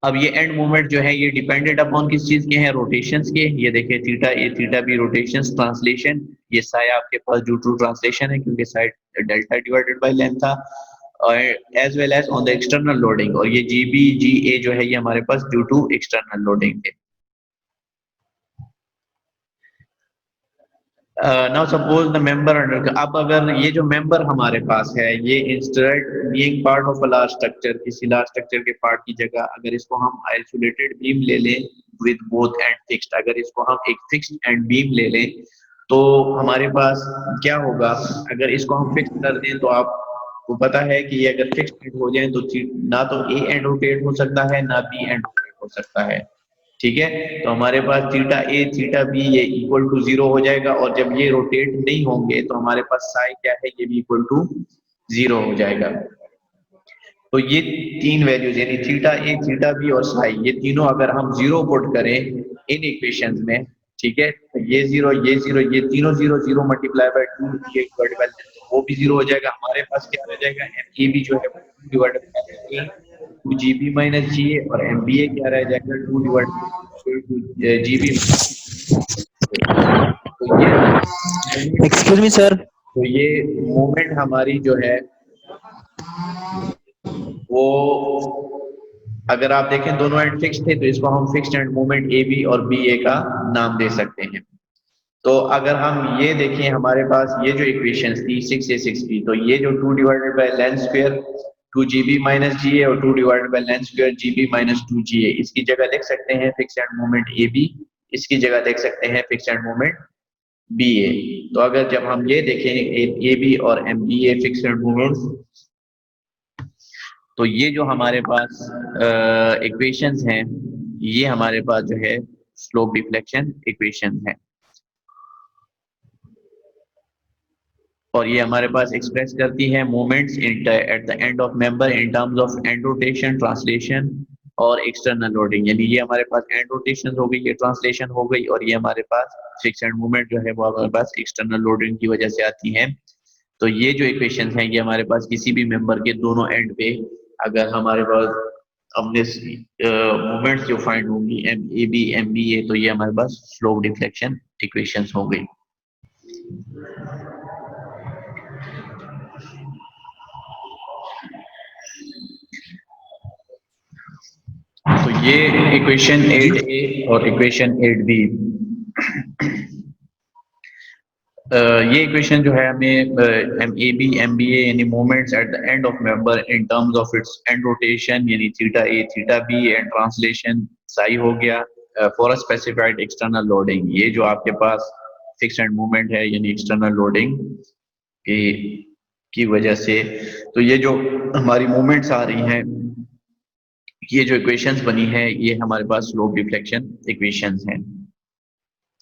अब ये एंड मोमेंट जो है ये डिपेंडेंट अपॉन किस चीज के हैं, रोटेशंस के। ये देखिए theta A theta B rotations, translation, ये साई आपके पास जो ट्रू ट्रांसलेशन है क्योंकि side delta divided by length था, और as well as on the external loading, और ये जी बी जी ए जो है ये हमारे पास ड्यू टू एक्सटर्नल लोडिंग थे। Now suppose the member under, अब अगर ये जो मेंबर हमारे पास है ये instead being part of a large structure, किसी लार्ज स्ट्रक्चर के पार्ट की जगह अगर इसको हम आइसोलेटेड बीम ले लें विद बोथ एंड फिक्स्ड, अगर इसको हम एक फिक्स्ड एंड बीम ले लें तो हमारे पास क्या होगा, अगर इसको हम फिक्स कर दें तो आपको पता है कि ये अगर फिक्स्ड एंड हो जाए तो ना तो ए एंड रोटेट हो सकता है ना बी एंड रोटेट हो सकता है। ठीक है, तो हमारे पास थीटा ए थीटा बी ये इक्वल टू 0 हो जाएगा, और जब ये रोटेट नहीं होंगे तो हमारे पास साई क्या है, ये भी इक्वल टू 0 हो जाएगा। तो ये तीन वैल्यूज यानी थीटा ए थीटा बी और साई, ये तीनों अगर हम 0 पुट करें इन इक्वेशंस में, ठीक है, तो ये 0 ये तीनों 0 0 मल्टीप्लाई बाय 2 ये डिवाइड बाय वो भी 0 हो जाएगा। हमारे पास क्या रह जाएगा, एम ए बी जो है 2 divide by 2 GB minus G A, और एम बी ए क्या रह जाएगा 2 डिवाइड बाय 2 GB। तो ये एक्सक्यूज मी सर। तो ये मूवमेंट हमारी जो है वो अगर आप देखें दोनों एंड फिक्स थे तो इसको हम fixed end movement A B और बी ए का नाम दे सकते हैं। तो अगर हम ये देखें हमारे पास ये जो इक्वेशंस थी 6A 6B, तो ये जो 2 divided by length square 2GB minus G A और 2 divided by length square GB minus 2GA, इसकी जगह लिख सकते हैं fixed end movement A B, इसकी जगह लिख सकते हैं fixed end movement B A. तो अगर जब हम ये देखें ए बी और M B A fixed end movements, तो ये जो हमारे पास इक्वेशंस हैं ये हमारे पास जो है स्लोप डिफ्लेक्शन इक्वेशन है, और ये हमारे पास एक्सप्रेस करती है moments at the end of member in terms of end rotation, translation और एक्सटर्नल लोडिंग। यानी ये हमारे पास एंड रोटेशन हो गई, ये ट्रांसलेशन हो गई, और ये हमारे पास फिक्स एंड मूवमेंट जो है वो हमारे पास एक्सटर्नल लोडिंग की वजह से आती है। तो ये जो इक्वेशंस हैं ये हमारे पास किसी भी मेंबर के दोनों एंड पे अगर हमारे पास हमने मोमेंट्स जो फाइंड होंगी M A B M B A, तो ये हमारे पास स्लोप डिफ्लेक्शन इक्वेशंस हो गई। तो ये इक्वेशन 8A और इक्वेशन 8B, ये इक्वेशन जो है हमें M A B M B A यानी moments at the end of member in terms of its end rotation यानी theta A theta B and translation psi हो गया for a specified external loading, ये जो आपके पास फिक्स एंड मूवमेंट है यानी external loading की वजह से। तो ये जो हमारी मूवमेंट्स आ रही हैं, ये जो इक्वेशंस बनी है ये हमारे पास स्लोप डिफ्लेक्शन इक्वेशंस हैं।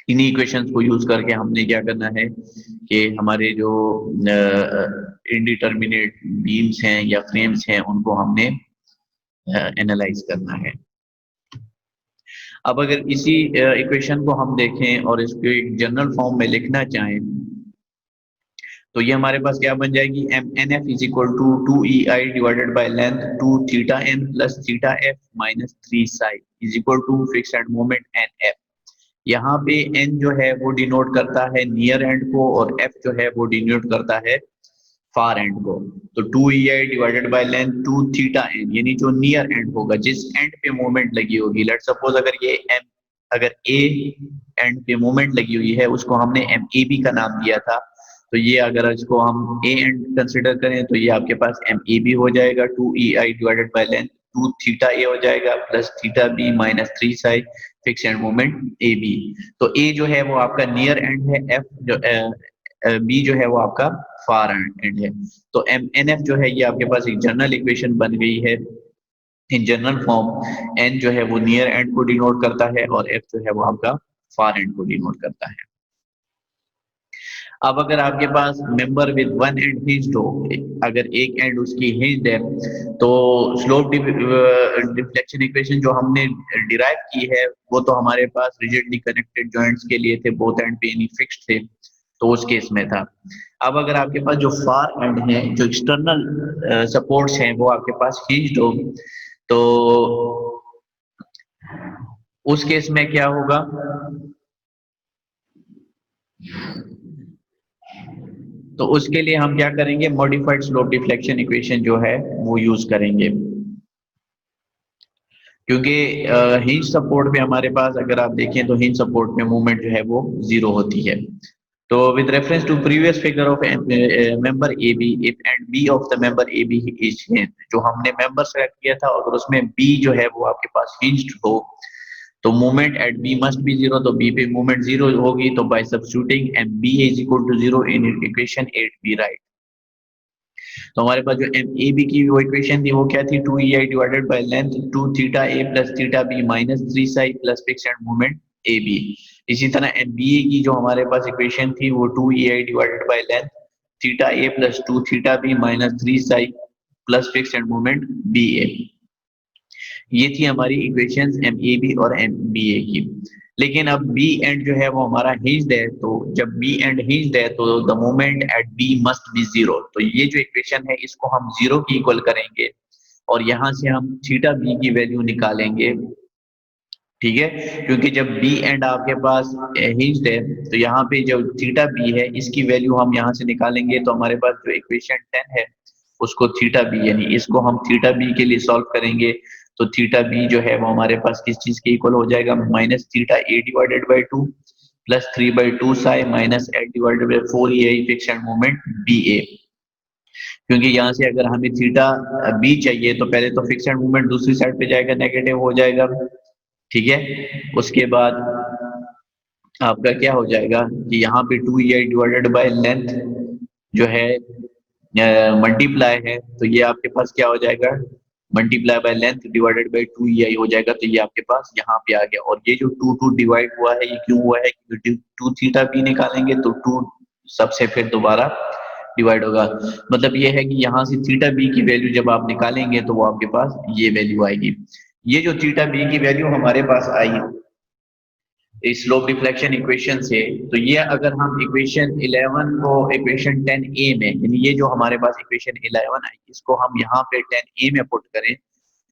इन्हीं इक्वेशंस को यूज करके हमने क्या करना है कि हमारे जो इनडिटर्मिनेट बीम्स हैं या फ्रेम्स हैं उनको हमने एनालाइज करना है। अब अगर इसी इक्वेशन को हम देखें और इसको एक जनरल फॉर्म में लिखना चाहें तो ये हमारे पास क्या बन जाएगी, M N F is equal to 2EI divided by length 2 theta N plus theta F minus 3 psi is equal to fixed end moment N F. यहाँ पे n जो है वो डिनोट करता है नियर एंड को और f जो है वो डिनोट करता है फार एंड को। तो 2EI divided by length 2 theta n यानी जो नियर एंड होगा जिस एंड पे मोमेंट लगी होगी, लेट सपोज अगर ये m अगर a एंड पे मोमेंट लगी हुई है उसको हमने MAB का नाम दिया था, तो ये अगर इसको हम a एंड कंसिडर करें तो ये आपके पास MAB हो जाएगा 2EI divided by length 2 theta a हो जाएगा plus theta b minus 3 psi fix end moment A B. तो ए जो है वो आपका नियर एंड है, एफ जो बी जो है वो आपका फार एंड है। तो एम एन एफ जो है ये आपके पास एक जनरल इक्वेशन बन गई है इन जनरल फॉर्म। एन जो है वो नियर एंड को डिनोट करता है और एफ जो है वो आपका फार एंड को डिनोट करता है। अब अगर आपके पास member with one end hinged हो, अगर एक एंड उसकी हिंज्ड है, तो स्लोप डिफ्लेक्शन इक्वेशन जो हमने डिराइव की है वो तो हमारे पास रिजिडली कनेक्टेड जॉइंट्स के लिए थे, बोथ एंड पे यानी फिक्स्ड थे, तो उस केस में था। अब अगर आपके पास जो फार एंड है, जो एक्सटर्नल सपोर्ट्स हैं, वो आपके पास हिंज्ड हो, तो उस केस में क्या होगा, तो उसके लिए हम क्या करेंगे, मॉडिफाइड स्लोप डिफ्लेक्शन इक्वेशन जो है वो यूज करेंगे। क्योंकि हिंज सपोर्ट पे हमारे पास अगर आप देखें तो हिंज सपोर्ट में मूवमेंट जो है वो जीरो होती है। तो with reference to previous figure of member A B, if end B of the member A B is hinge, जो हमने मेंबर सेलेक्ट किया था, अगर उसमें बी जो है वो आपके पास हिंज्ड हो, तो movement at B must be zero, तो बी पे मूवमेंट जीरो होगी, तो by substituting M B is equal to zero in equation 8b right. तो हमारे पास जो एम ए बी की वो इक्वेशन थी वो क्या थी, 2EI divided by length 2 theta A plus theta B minus 3 psi plus fix end movement A B. इसी तरह एम बी ए की जो हमारे पास इक्वेशन थी वो 2EI divided by length theta A plus 2 theta B minus 3 psi plus fix end movement B A. ये थी हमारी इक्वेशंस एम ए बी और एम बी ए की। लेकिन अब बी एंड जो है वो हमारा हिंज्ड है, तो जब बी एंड हिंज्ड है तो the moment at B must be zero, तो ये जो इक्वेशन है इसको हम जीरो की इक्वल करेंगे और यहाँ से हम थीटा बी की वैल्यू निकालेंगे। ठीक है, क्योंकि जब बी एंड आपके पास हिंज्ड है तो यहाँ पे जो थीटा बी है इसकी वैल्यू हम यहाँ से निकालेंगे, तो हमारे पास जो इक्वेशन 10 है उसको थीटा बी, यानी इसको हम थीटा बी के लिए सॉल्व करेंगे, तो थीटा बी जो है वो हमारे पास किस चीज के इक्वल हो जाएगा, minus theta A divided by 2 plus 3/2 psi minus eight divided by 4EI fix end moment B A. क्योंकि यहाँ से अगर हमें थीटा बी चाहिए तो पहले तो फिक्स एंड मूवमेंट दूसरी साइड पे जाएगा, नेगेटिव हो जाएगा। ठीक है, उसके बाद आपका क्या हो जाएगा कि यहाँ पे 2EI डिवाइडेड बाय लेंथ जो है मल्टीप्लाई है, तो ये आपके पास क्या हो जाएगा, multiply by length divided bye 2EI हो जाएगा, तो ये आपके पास यहाँ पे आ गया। और ये जो 2 डिवाइड हुआ है ये क्यों हुआ है, क्योंकि 2 थीटा बी निकालेंगे तो 2 सबसे फिर दोबारा डिवाइड होगा, मतलब ये है कि यहाँ से थीटा बी की वैल्यू जब आप निकालेंगे तो वो आपके पास ये वैल्यू आएगी। ये जो थीटा बी की वैल्यू हमारे पास आई इस स्लोप डिफ्लेक्शन इक्वेशन से, तो ये अगर हम इक्वेशन 11 को इक्वेशन 10a में, यानी ये जो हमारे पास इक्वेशन 11 आई इसको हम यहाँ पे 10a में पुट करें,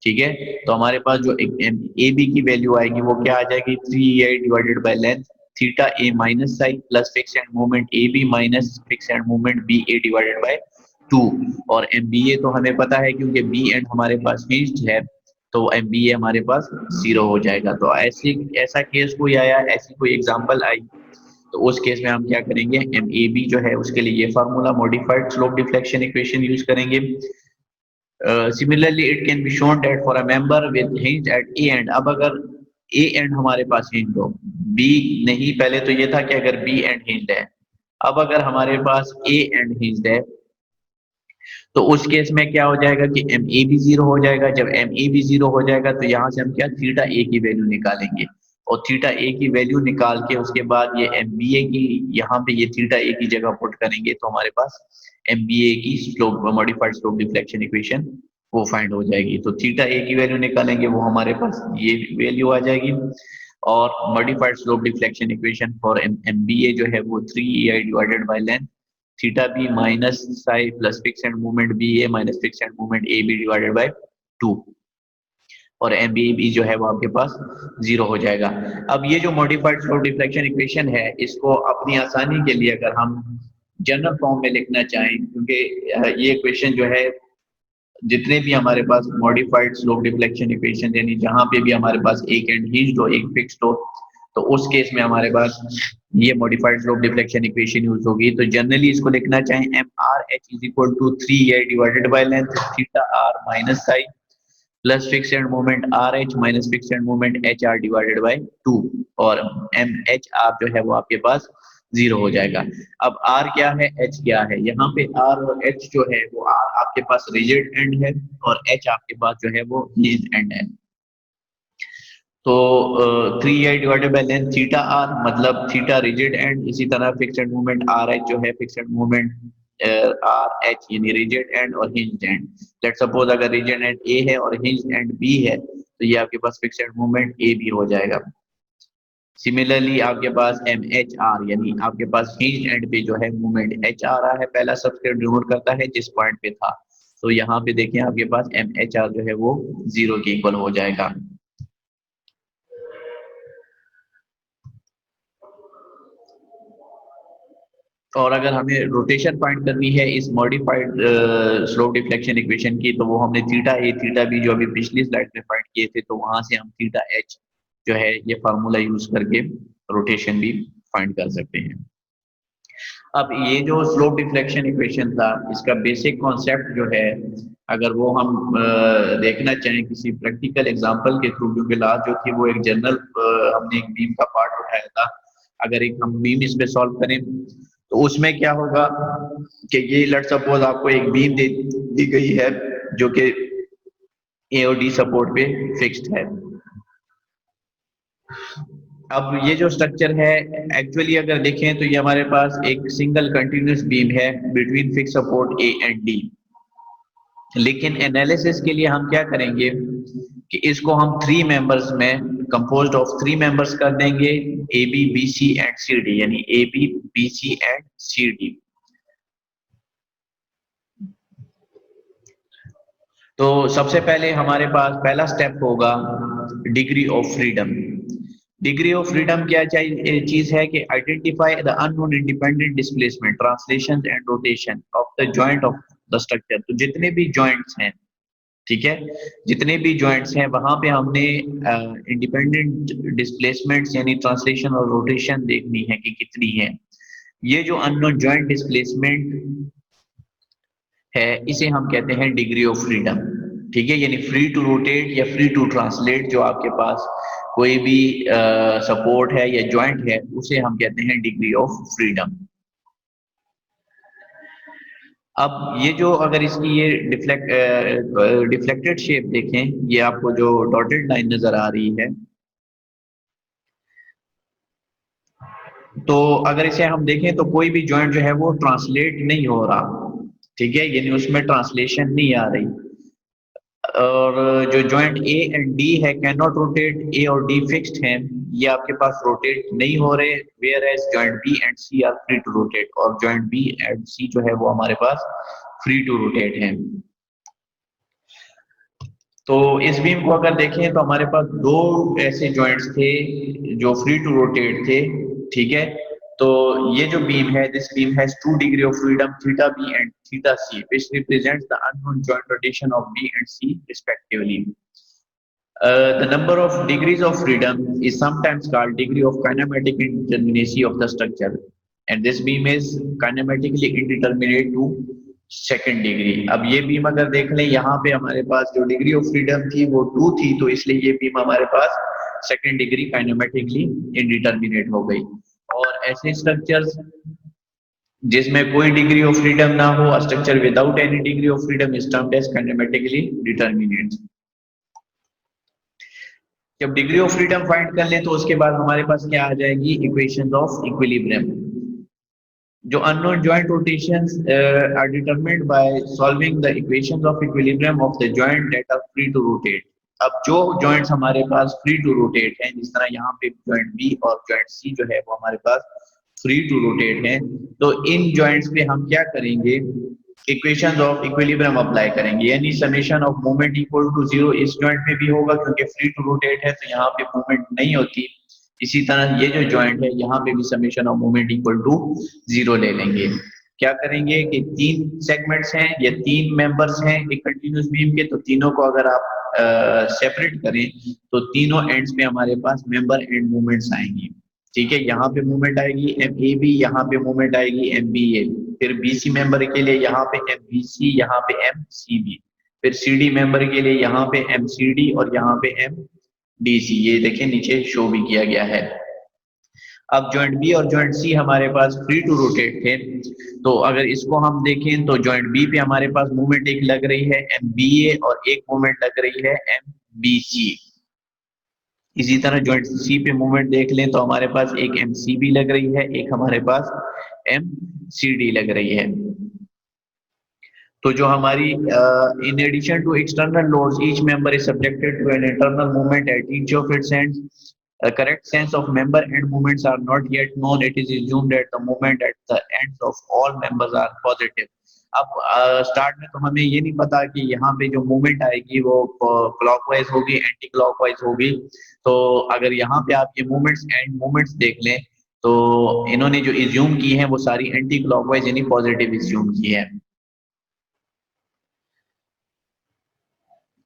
ठीक है, तो हमारे पास जो ए बी की वैल्यू आएगी वो क्या आ जाएगी, 3EI divided by length theta A minus psi plus fix end movement A B minus fix end movement B A divided by 2। और एम बी ए तो हमें पता है क्योंकि बी एंड हमारे पास हिंज्ड है, तो एम बी ए हमारे पास जीरो हो जाएगा। तो ऐसा केस कोई आया, ऐसी कोई एग्जांपल आई, तो उस केस में हम क्या करेंगे, एम ए बी जो है उसके लिए ये formula modified slope deflection equation use करेंगे। Similarly it can be shown that for a member with hinge at A end, अब अगर ए एंड हमारे पास हिंज हो, बी नहीं, पहले तो ये था कि अगर बी एंड हिंज है, अब अगर हमारे पास ए एंड हिंज है तो उस केस में क्या हो जाएगा कि एम ए भी जीरो हो जाएगा। जब एम ए भी जीरो हो जाएगा तो यहाँ से हम क्या थीटा ए की वैल्यू निकालेंगे, और थीटा ए की वैल्यू निकाल के उसके बाद ये एम बी ए की यहाँ पे ये थीटा ए की जगह पुट करेंगे, तो हमारे पास एम बी ए की slope modified slope deflection equation वो फाइंड हो जाएगी। तो थीटा ए की वैल्यू निकालेंगे, वो हमारे पास ये वैल्यू आ जाएगी। और modified slope deflection equation for M B A जो है वो 3EI divided by length theta B minus psi plus fix end movement B A minus fix end movement A B divided by 2, और M B जो है वो आपके पास zero हो जाएगा। अब ये जो मॉडिफाइड स्लोप डिफ्लेक्शन इक्वेशन है इसको अपनी आसानी के लिए अगर हम जनरल फॉर्म में लिखना चाहें, क्योंकि ये इक्वेशन जो है जितने भी हमारे पास मॉडिफाइड स्लोप डिफ्लेक्शन इक्वेशन, यानी जहां पे भी हमारे पास एक एंड हिंज्ड हो एक फिक्स्ड हो, तो उस केस में हमारे पास ये modified slope deflection equation use होगी। तो जनरली इसको लिखना चाहें M R H is equal to 3EI divided by length theta R minus psi plus fix end moment R H minus fix end moment H R divided by 2, और M H R जो है वो आपके पास zero हो जाएगा। अब are क्या है, एच क्या है, यहाँ पे आर और एच जो है वो आर आपके पास रिजिड एंड है और एच आपके पास जो है वो हिंज्ड एंड है। तो 3i divided by length theta R, मतलब थीटा रिजिड एंड, इसी तरह फिक्स्ड मूवमेंट आर एच जो है फिक्स्ड मूवमेंट आर एच यानी रिजिड एंड और हिंज्ड एंड। लेट्स सपोज अगर रिजिड एंड ए है और हिंज्ड एंड बी है तो ये आपके पास फिक्स्ड मूवमेंट ए बी हो जाएगा। सिमिलरली आपके पास एम एच आर यानी आपके पास हिंज्ड एंड पे जो है मूवमेंट एच आ रहा है, पहला सबस्क्रिप्ट डिनोट करता है जिस पॉइंट पे था, तो यहाँ पे देखें आपके पास एम एच आर जो है वो 0 के इक्वल हो जाएगा। और अगर हमें रोटेशन फाइंड करनी है इस मॉडिफाइड स्लोप डिफ्लेक्शन इक्वेशन की, तो वो हमने थीटा ए थीटा बी जो अभी पिछली स्लाइड में फाइंड किए थे, तो वहां से हम थीटा एच जो है ये फार्मूला यूज करके रोटेशन भी फाइंड कर सकते हैं। अब ये जो स्लोप डिफ्लेक्शन इक्वेशन था इसका बेसिक कॉन्सेप्ट जो है, अगर वो हम देखना चाहें किसी प्रैक्टिकल एग्जांपल के थ्रू, क्योंकि लास्ट जो थी वो एक जनरल हमने एक बीम का पार्ट उठाया था, अगर एक हम बीम इस पे सॉल्व करें तो उसमें क्या होगा कि ये लेट्स सपोज आपको एक बीम दी गई है जो कि ए और डी सपोर्ट पे फिक्स्ड है। अब ये जो स्ट्रक्चर है एक्चुअली अगर देखें तो ये हमारे पास एक सिंगल कंटिन्यूस बीम है between fix support A and D, लेकिन एनालिसिस के लिए हम क्या करेंगे कि इसको हम 3 मेंबर्स में कंपोज्ड ऑफ 3 मेंबर्स कर देंगे, A B B C and C D, यानी A B B C and C D. तो सबसे पहले हमारे पास पहला स्टेप होगा degree of freedom. Degree of freedom क्या चीज है कि identify the unknown independent displacement, translation and rotation of the joint of the structure. तो जितने भी जॉइंट्स हैं, ठीक है, जितने भी जॉइंट्स हैं वहां पे हमने इंडिपेंडेंट डिस्प्लेसमेंट्स यानी ट्रांसलेशन और रोटेशन देखनी है कि कितनी है। ये जो अननोन जॉइंट डिस्प्लेसमेंट है इसे हम कहते हैं डिग्री ऑफ फ्रीडम, ठीक है, यानी फ्री टू रोटेट या फ्री टू ट्रांसलेट जो आपके पास कोई भी सपोर्ट है या जॉइंट है उसे हम कहते हैं डिग्री ऑफ फ्रीडम। अब ये जो अगर इसकी ये डिफ्लेक्टेड शेप देखें, ये आपको जो डॉटेड लाइन नजर आ रही है, तो अगर इसे हम देखें तो कोई भी जॉइंट जो है वो ट्रांसलेट नहीं हो रहा, ठीक है, यानी उसमें ट्रांसलेशन नहीं आ रही। और जो जॉइंट ए एंड डी है कैन नॉट रोटेट, ए और डी फिक्स्ड हैं, ये आपके पास रोटेट नहीं हो रहे, whereas joint B and C are free to rotate, और जॉइंट बी एंड सी जो है वो हमारे पास फ्री टू रोटेट हैं। तो इस बीम को अगर देखें तो हमारे पास 2 ऐसे जॉइंट्स थे जो फ्री टू रोटेट थे, ठीक है। तो ये जो बीम है, this beam has 2 degree of freedom theta B and theta C which represents the unknown joint rotation of B and C respectively. The number of degrees of freedom is sometimes called degree of kinematic indeterminacy of the structure, and this beam is kinematically indeterminate to second degree. अब ये beam अगर देख लें यहाँ पे हमारे पास जो degree of freedom थी वो 2 थी, तो इसलिए ये बीम हमारे पास सेकेंड डिग्री काइनेमेटिकली इंडिटरमिनेट हो गई। और ऐसे स्ट्रक्चर्स जिसमें कोई डिग्री ऑफ फ्रीडम ना हो, structure without any degree of freedom is termed as kinematically determinate. जब डिग्री ऑफ फ्रीडम फाइंड कर ले तो उसके बाद हमारे पास क्या आ जाएगी, इक्वेशंस ऑफ इक्विलिब्रियम। जो unknown joint rotations are determined by solving the equations of equilibrium of the joint that are free to rotate। अब जो joints हमारे पास free to rotate हैं, जिस तरह यहाँ पे joint B और joint C जो है वो हमारे पास free to rotate हैं, तो इन joints पे हम क्या करेंगे, equations of equilibrium अप्लाई करेंगे, यानी summation of moment equal to 0 इस joint में भी होगा क्योंकि free to rotate है तो यहाँ पे movement नहीं होती। इसी तरह ये जो जॉइंट है यहाँ पे भी summation of moment equal to 0 ले लेंगे। क्या करेंगे कि 3 सेगमेंट्स हैं या 3 मेंबर्स हैं एक कंटिन्यूस बीम के, तो तीनों को अगर आप सेपरेट करें तो तीनों एंड्स पे हमारे पास मेंबर एंड मूवमेंट्स आएंगी, ठीक है। यहाँ पे मूवमेंट आएगी एम ए बी, यहाँ पे मूवमेंट आएगी एम बी ए, फिर बी सी मेंबर के लिए यहाँ पे एम बी सी, यहाँ पे एम सी बी, फिर सी डी मेंबर के लिए यहाँ पे एम सी डी और यहाँ पे एम डीसी, ये देखें नीचे शो भी किया गया है। अब जॉइंट बी और जॉइंट सी हमारे पास फ्री टू रोटेट थे, तो अगर इसको हम देखें तो जॉइंट बी पे हमारे पास मूवमेंट एक लग रही है एम बी ए और एक मूवमेंट लग रही है एम बी सी। इसी तरह ज्वाइंट सी पे मूवमेंट देख लें तो हमारे पास एक एमसीबी लग रही है, एक हमारे पास एमसीडी लग रही है। तो जो हमारी in addition to external loads each member is subjected to an internal movement at each of its ends. A correct sense of member end movements are not yet known. It is assumed that the movement at the ends of all members are positive. अब start में तो हमें ये नहीं पता कि यहाँ पे जो मूवमेंट आएगी वो क्लॉकवाइज होगी, एंटी क्लॉकवाइज होगी। तो अगर यहाँ पे आप ये मूवमेंट्स एंड मूवमेंट्स देख लें तो इन्होंने जो इज्यूम की है वो सारी एंटी क्लॉकवाइज यानी पॉजिटिव इज्यूम की है।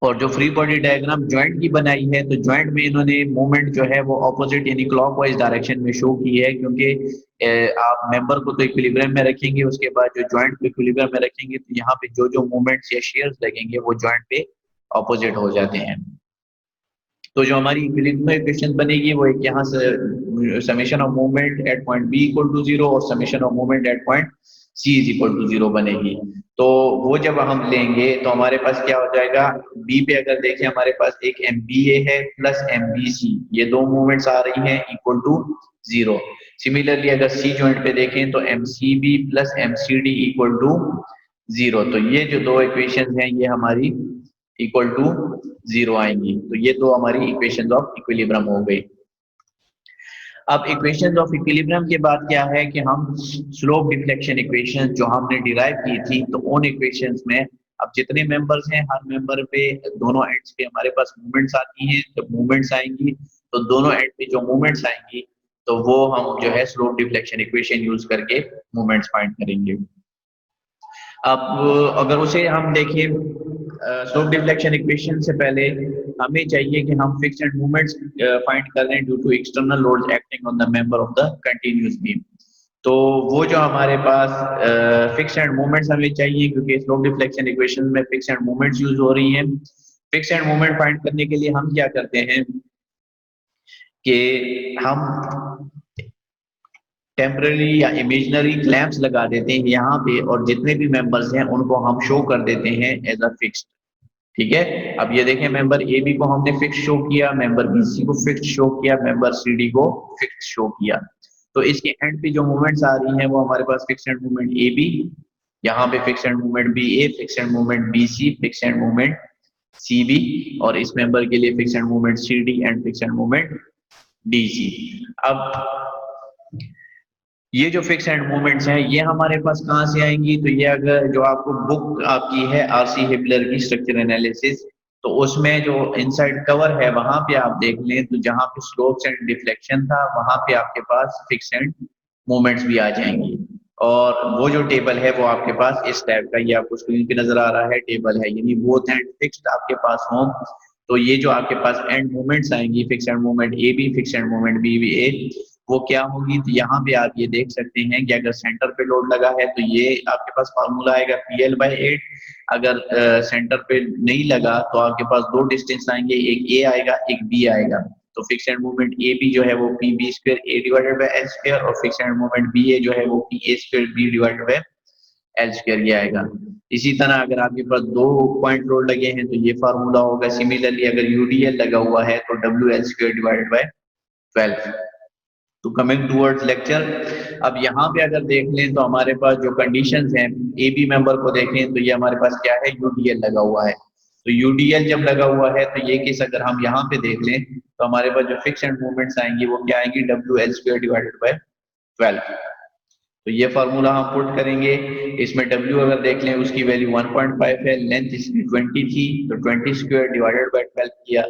और जो फ्री बॉडी डायग्राम ज्वाइंट की बनाई है तो ज्वाइंट में इन्होंने मूवमेंट जो है वो ऑपोजिट यानी क्लॉकवाइज डायरेक्शन में शो की है, क्योंकि आप मेंबर को तो इक्विलिब्रियम में रखेंगे, उसके बाद जो ज्वाइंट को इक्विलिब्रियम में रखेंगे तो यहाँ पे जो जो मूवमेंट्स या शेयर्स लगेंगे वो ज्वाइंट पे ऑपोजिट हो जाते हैं। तो जो हमारी इक्विलिब्रियम इक्वेशन बनेगी वो एक यहाँ से summation of movement at point B equal to 0 और summation of movement at point C is equal to 0 बनेगी। तो वो जब हम लेंगे तो हमारे पास क्या हो जाएगा, बी पे अगर देखें हमारे पास एक एम बी ए है प्लस एम बी सी, ये दो मूवमेंट्स आ रही हैं इक्वल टू 0। सिमिलरली अगर सी जॉइंट पे देखें तो M C B plus M C D equal to 0। तो ये जो दो इक्वेशंस हैं ये हमारी इक्वल टू 0 आएंगी। तो ये दो हमारी इक्वेशंस ऑफ इक्विलिब्रियम हो गई। अब इक्वेशंस ऑफ इक्विलिब्रियम के बाद क्या है कि हम स्लोप डिफ्लेक्शन इक्वेशन जो हमने डिराइव की थी तो उन इक्वेशंस में अब जितने मेंबर्स हैं हर मेंबर पे दोनों एंड्स पे हमारे पास मूवमेंट्स आती हैं। जब मूवमेंट्स आएंगी तो दोनों एंड पे जो मूवमेंट्स आएंगी तो वो हम जो है स्लोप डिफ्लेक्शन इक्वेशन यूज करके मूवमेंट्स फाइंड करेंगे। अब अगर उसे हम देखें स्लोप डिफ्लेक्शन इक्वेशन से पहले हमें चाहिए कि हम फिक्स्ड एंड मूवमेंट्स फाइंड कर लें due to external loads acting on the member of the continuous beam. तो वो जो हमारे पास फिक्स्ड एंड मूवमेंट्स हमें चाहिए, क्योंकि स्लोप डिफ्लेक्शन इक्वेशन में फिक्स्ड एंड मूवमेंट्स यूज हो रही हैं। फिक्स्ड एंड मूवमेंट फाइंड करने के लिए हम क्या करते हैं कि हम टेम्पररी या इमेजिनरी क्लैंप्स लगा देते हैं यहाँ पे और जितने भी मेंबर्स हैं उनको हम शो कर देते हैं एज अ फिक्स्ड। ठीक है, अब ये देखें मेंबर ए बी को हमने फिक्स शो किया, मेंबर बी सी को फिक्स शो किया, मेंबर सी डी को फिक्स शो किया। तो इसके एंड पे जो मूवमेंट्स आ रही हैं वो हमारे पास fix end movement A B, यहाँ पे fix end movement B A, fix end movement B C, fix end movement C B, और इस मेंबर के लिए fix end movement C D and fix end movement D C. अब ये जो fix and movements हैं ये हमारे पास कहाँ से आएंगी, तो ये अगर जो आपको बुक आपकी है आरसी हिबलर की स्ट्रक्चर एनालिसिस, तो उसमें जो इनसाइड कवर है वहां पे आप देख लें तो जहां पे स्लोप्स एंड डिफ्लेक्शन था वहां पे आपके पास फिक्स एंड मूवमेंट्स भी आ जाएंगी। और वो जो टेबल है वो आपके पास इस टाइप का, ये आपको स्क्रीन पे नजर आ रहा है टेबल है, यानी बोथ एंड फिक्स्ड आपके पास हों तो ये जो आपके पास एंड मूवमेंट्स आएंगी fix end movement A B, fix end movement B B A, वो क्या होगी। तो यहाँ पे आप ये देख सकते हैं कि अगर सेंटर पे लोड लगा है तो ये आपके पास फार्मूला आएगा PL/8। अगर सेंटर पे नहीं लगा तो आपके पास दो डिस्टेंस आएंगे, एक ए आएगा एक बी आएगा। तो fix end movement A B जो है वो PB² A divided by L² और fix end movement B A जो है वो PA² B divided by L² ये आएगा। इसी तरह अगर आपके पास दो पॉइंट लोड लगे हैं तो ये फार्मूला होगा। सिमिलरली अगर UDL लगा हुआ है तो WL² डिवाइडेड बाय 12। तो कमिंग टूवर्ड्स लेक्चर, अब यहाँ पे अगर देख लें तो हमारे पास जो कंडीशंस हैं ए बी मेंबर को देखें तो ये हमारे पास क्या है, UDL लगा हुआ है। तो UDL जब लगा हुआ है तो ये केस अगर हम यहाँ पे देख लें तो हमारे पास जो फिक्स एंड मूवमेंट्स आएंगी वो क्या आएंगी, WL² डिवाइडेड बाय 12। तो ये फार्मूला हम पुट करेंगे। इसमें W अगर देख लें उसकी वैल्यू 1.5 है, लेंथ इसकी 20 थी तो 20² डिवाइडेड बाय 12 किया,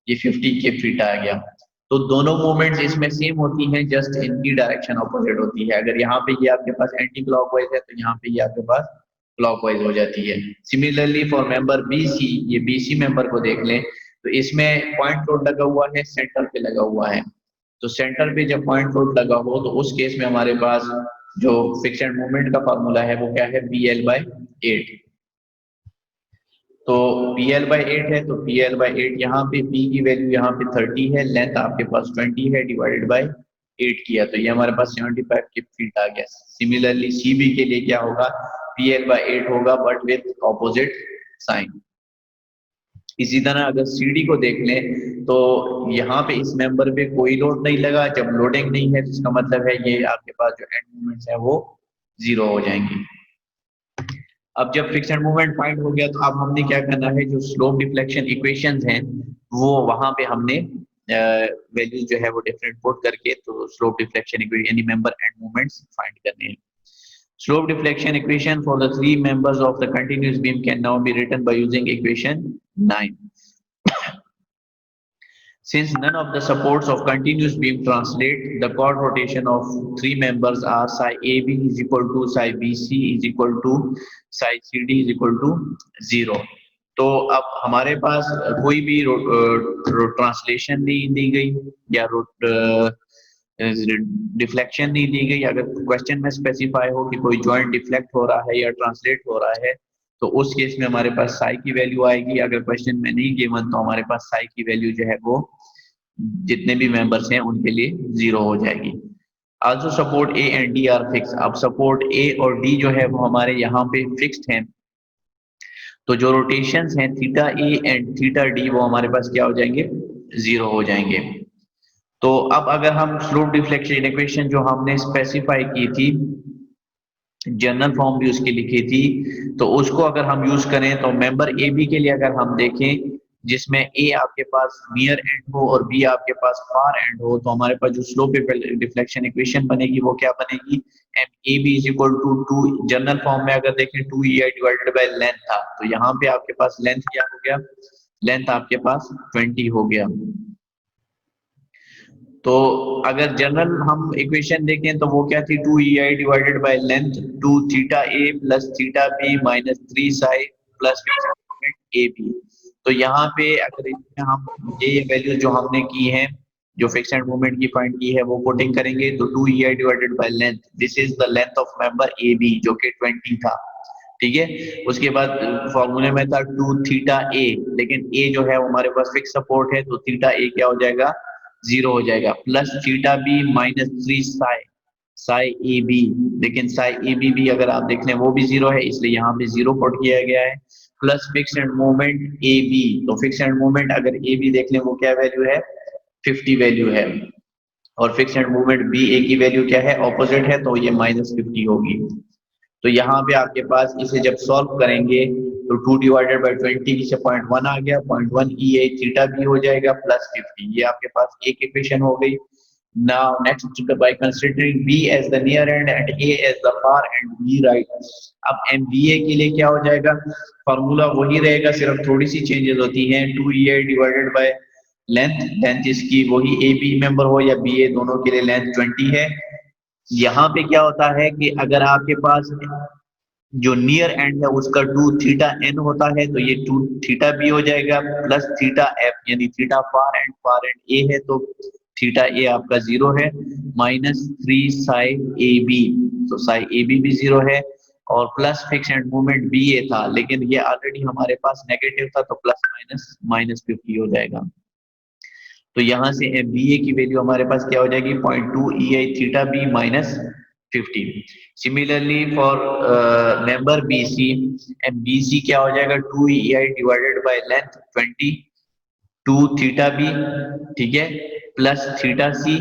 ये 50 के फीट आ गया। तो दोनों मूवमेंट्स इसमें सेम होती हैं, जस्ट इनकी डायरेक्शन ऑपोजिट होती है। अगर यहाँ पे ये आपके पास एंटी क्लॉकवाइज है तो यहाँ पे ये आपके पास क्लॉकवाइज हो जाती है। सिमिलरली फॉर मेंबर BC, ये BC मेंबर को देख लें तो इसमें पॉइंट लोड लगा हुआ है, सेंटर पे लगा हुआ है। तो सेंटर पे जब पॉइंट लोड लगा हो तो उस केस में हमारे पास जो फिक्स एंड मूवमेंट का फार्मूला है वो क्या है, PL/8। तो PL/8 है तो PL/8 यहाँ पे P की वैल्यू यहाँ पे 30 है, लेंथ आपके पास 20 है, डिवाइडेड बाय 8 किया तो ये हमारे पास 75 के फीट आ गया। सिमिलरली CB के लिए क्या होगा, PL/8 होगा बट विथ ऑपोजिट साइन। इसी तरह अगर CD को देख लें तो यहाँ पे इस मेंबर पे कोई लोड नहीं लगा, जब लोडिंग नहीं है तो इसका मतलब है ये आपके पास जो एंड मूवमेंट्स है वो 0 हो जाएंगी। अब जब फिक्स एंड मूवमेंट फाइंड हो गया तो अब हमने क्या करना है, जो स्लोप डिफ्लेक्शन इक्वेशंस हैं वो वहां पे हमने वैल्यूज जो है वो डिफरेंट पुट करके तो स्लोप डिफ्लेक्शन इक्वेशन यानी मेंबर एंड मूवमेंट्स फाइंड करने हैं। Slope deflection equation for the three members of the continuous beam can now be written by using equation 9. Since none of the supports of continuous beam translate, the chord rotation of three members are psi AB is equal to psi BC is equal to psi CD is equal to 0. तो अब हमारे पास कोई भी translation नहीं दी गई या deflection नहीं दी गई। अगर क्वेश्चन में स्पेसिफाई हो कि कोई जॉइंट डिफ्लेक्ट हो रहा है या ट्रांसलेट हो रहा है तो उस केस में हमारे पास साई की वैल्यू आएगी। अगर क्वेश्चन में नहीं गिवन तो हमारे पास साई की वैल्यू जो है वो जितने भी मेंबर्स हैं उनके लिए 0 हो जाएगी। Also support A and D R fix. अब सपोर्ट ए और डी जो है वो हमारे यहाँ पे फिक्स्ड हैं, तो जो रोटेशंस हैं theta A and theta D वो हमारे पास क्या हो जाएंगे, 0 हो जाएंगे। तो अब अगर हम स्लोप डिफ्लेक्शन इक्वेशन जो हमने स्पेसिफाई की थी, जनरल फॉर्म भी उसकी लिखी थी, तो उसको अगर हम यूज करें तो मेंबर ए बी के लिए अगर हम देखें जिसमें ए आपके पास नियर एंड हो और बी आपके पास फार एंड हो, तो हमारे पास जो स्लोप डिफ्लेक्शन इक्वेशन बनेगी वो क्या बनेगी, M A B is equal to 2, general form में अगर देखें 2EI डिवाइडेड बाय लेंथ था, तो यहाँ पे आपके पास लेंथ क्या हो गया, लेंथ आपके पास 20 हो गया। तो अगर जनरल हम इक्वेशन देखें तो वो क्या थी, 2EI divided by length 2 theta A plus theta B minus 3 psi plus A B. तो यहाँ पे अगर इसमें हम ये वैल्यू जो हमने की है, जो फिक्स एंड मूवमेंट की फाइंड की है वो पुटिंग करेंगे तो 2EI divided by length, this is the length of member A B जो कि 20 था, ठीक है। उसके बाद फॉर्मूले में था 2 थीटा ए, लेकिन ए जो है वो हमारे पास फिक्स सपोर्ट है तो थीटा ए क्या हो जाएगा, 0 हो जाएगा, plus theta B minus 3 psi psi A B, लेकिन साई ए बी भी अगर आप देख लें वो भी 0 है, इसलिए यहाँ पे 0 पुट किया गया है, plus fix end movement A B. तो फिक्स एंड मूवमेंट अगर ए बी देख लें वो क्या वैल्यू है, 50 वैल्यू है, और fix end movement B A की वैल्यू क्या है, ऑपोजिट है, तो ये माइनस 50 होगी। तो यहाँ पे आपके पास इसे जब सॉल्व करेंगे तो 2 डिवाइडेड बाय 20 से 0.1 आ गया, 0.1 EA थीटा बी हो जाएगा प्लस 50, ये आपके पास एक इक्वेशन हो गई। Now next by considering B as the near end and A as the far end B right. अब MBA के लिए क्या हो जाएगा, फार्मूला वही रहेगा, सिर्फ थोड़ी सी चेंजेस होती हैं, 2EA divided by length, length इसकी वही AB मेंबर हो या BA दोनों के लिए लेंथ 20 है। यहाँ पे क्या होता है कि अगर आपके पास जो नियर एंड है उसका 2 थीटा एन होता है तो ये 2 थीटा बी हो जाएगा, प्लस थीटा एफ यानी थीटा फार एंड ए है तो थीटा ए आपका 0 है, माइनस 3 साई ए बी, तो साई ए बी भी 0 है, और plus fix end movement B A था लेकिन ये ऑलरेडी हमारे पास नेगेटिव था तो प्लस माइनस 50 हो जाएगा। तो यहाँ से MBA की वैल्यू हमारे पास क्या हो जाएगी, 0.2 EI theta B minus 50। Similarly for member BC, MBC क्या हो जाएगा, 2 EI divided by length 20 2 theta B, ठीक है, plus theta C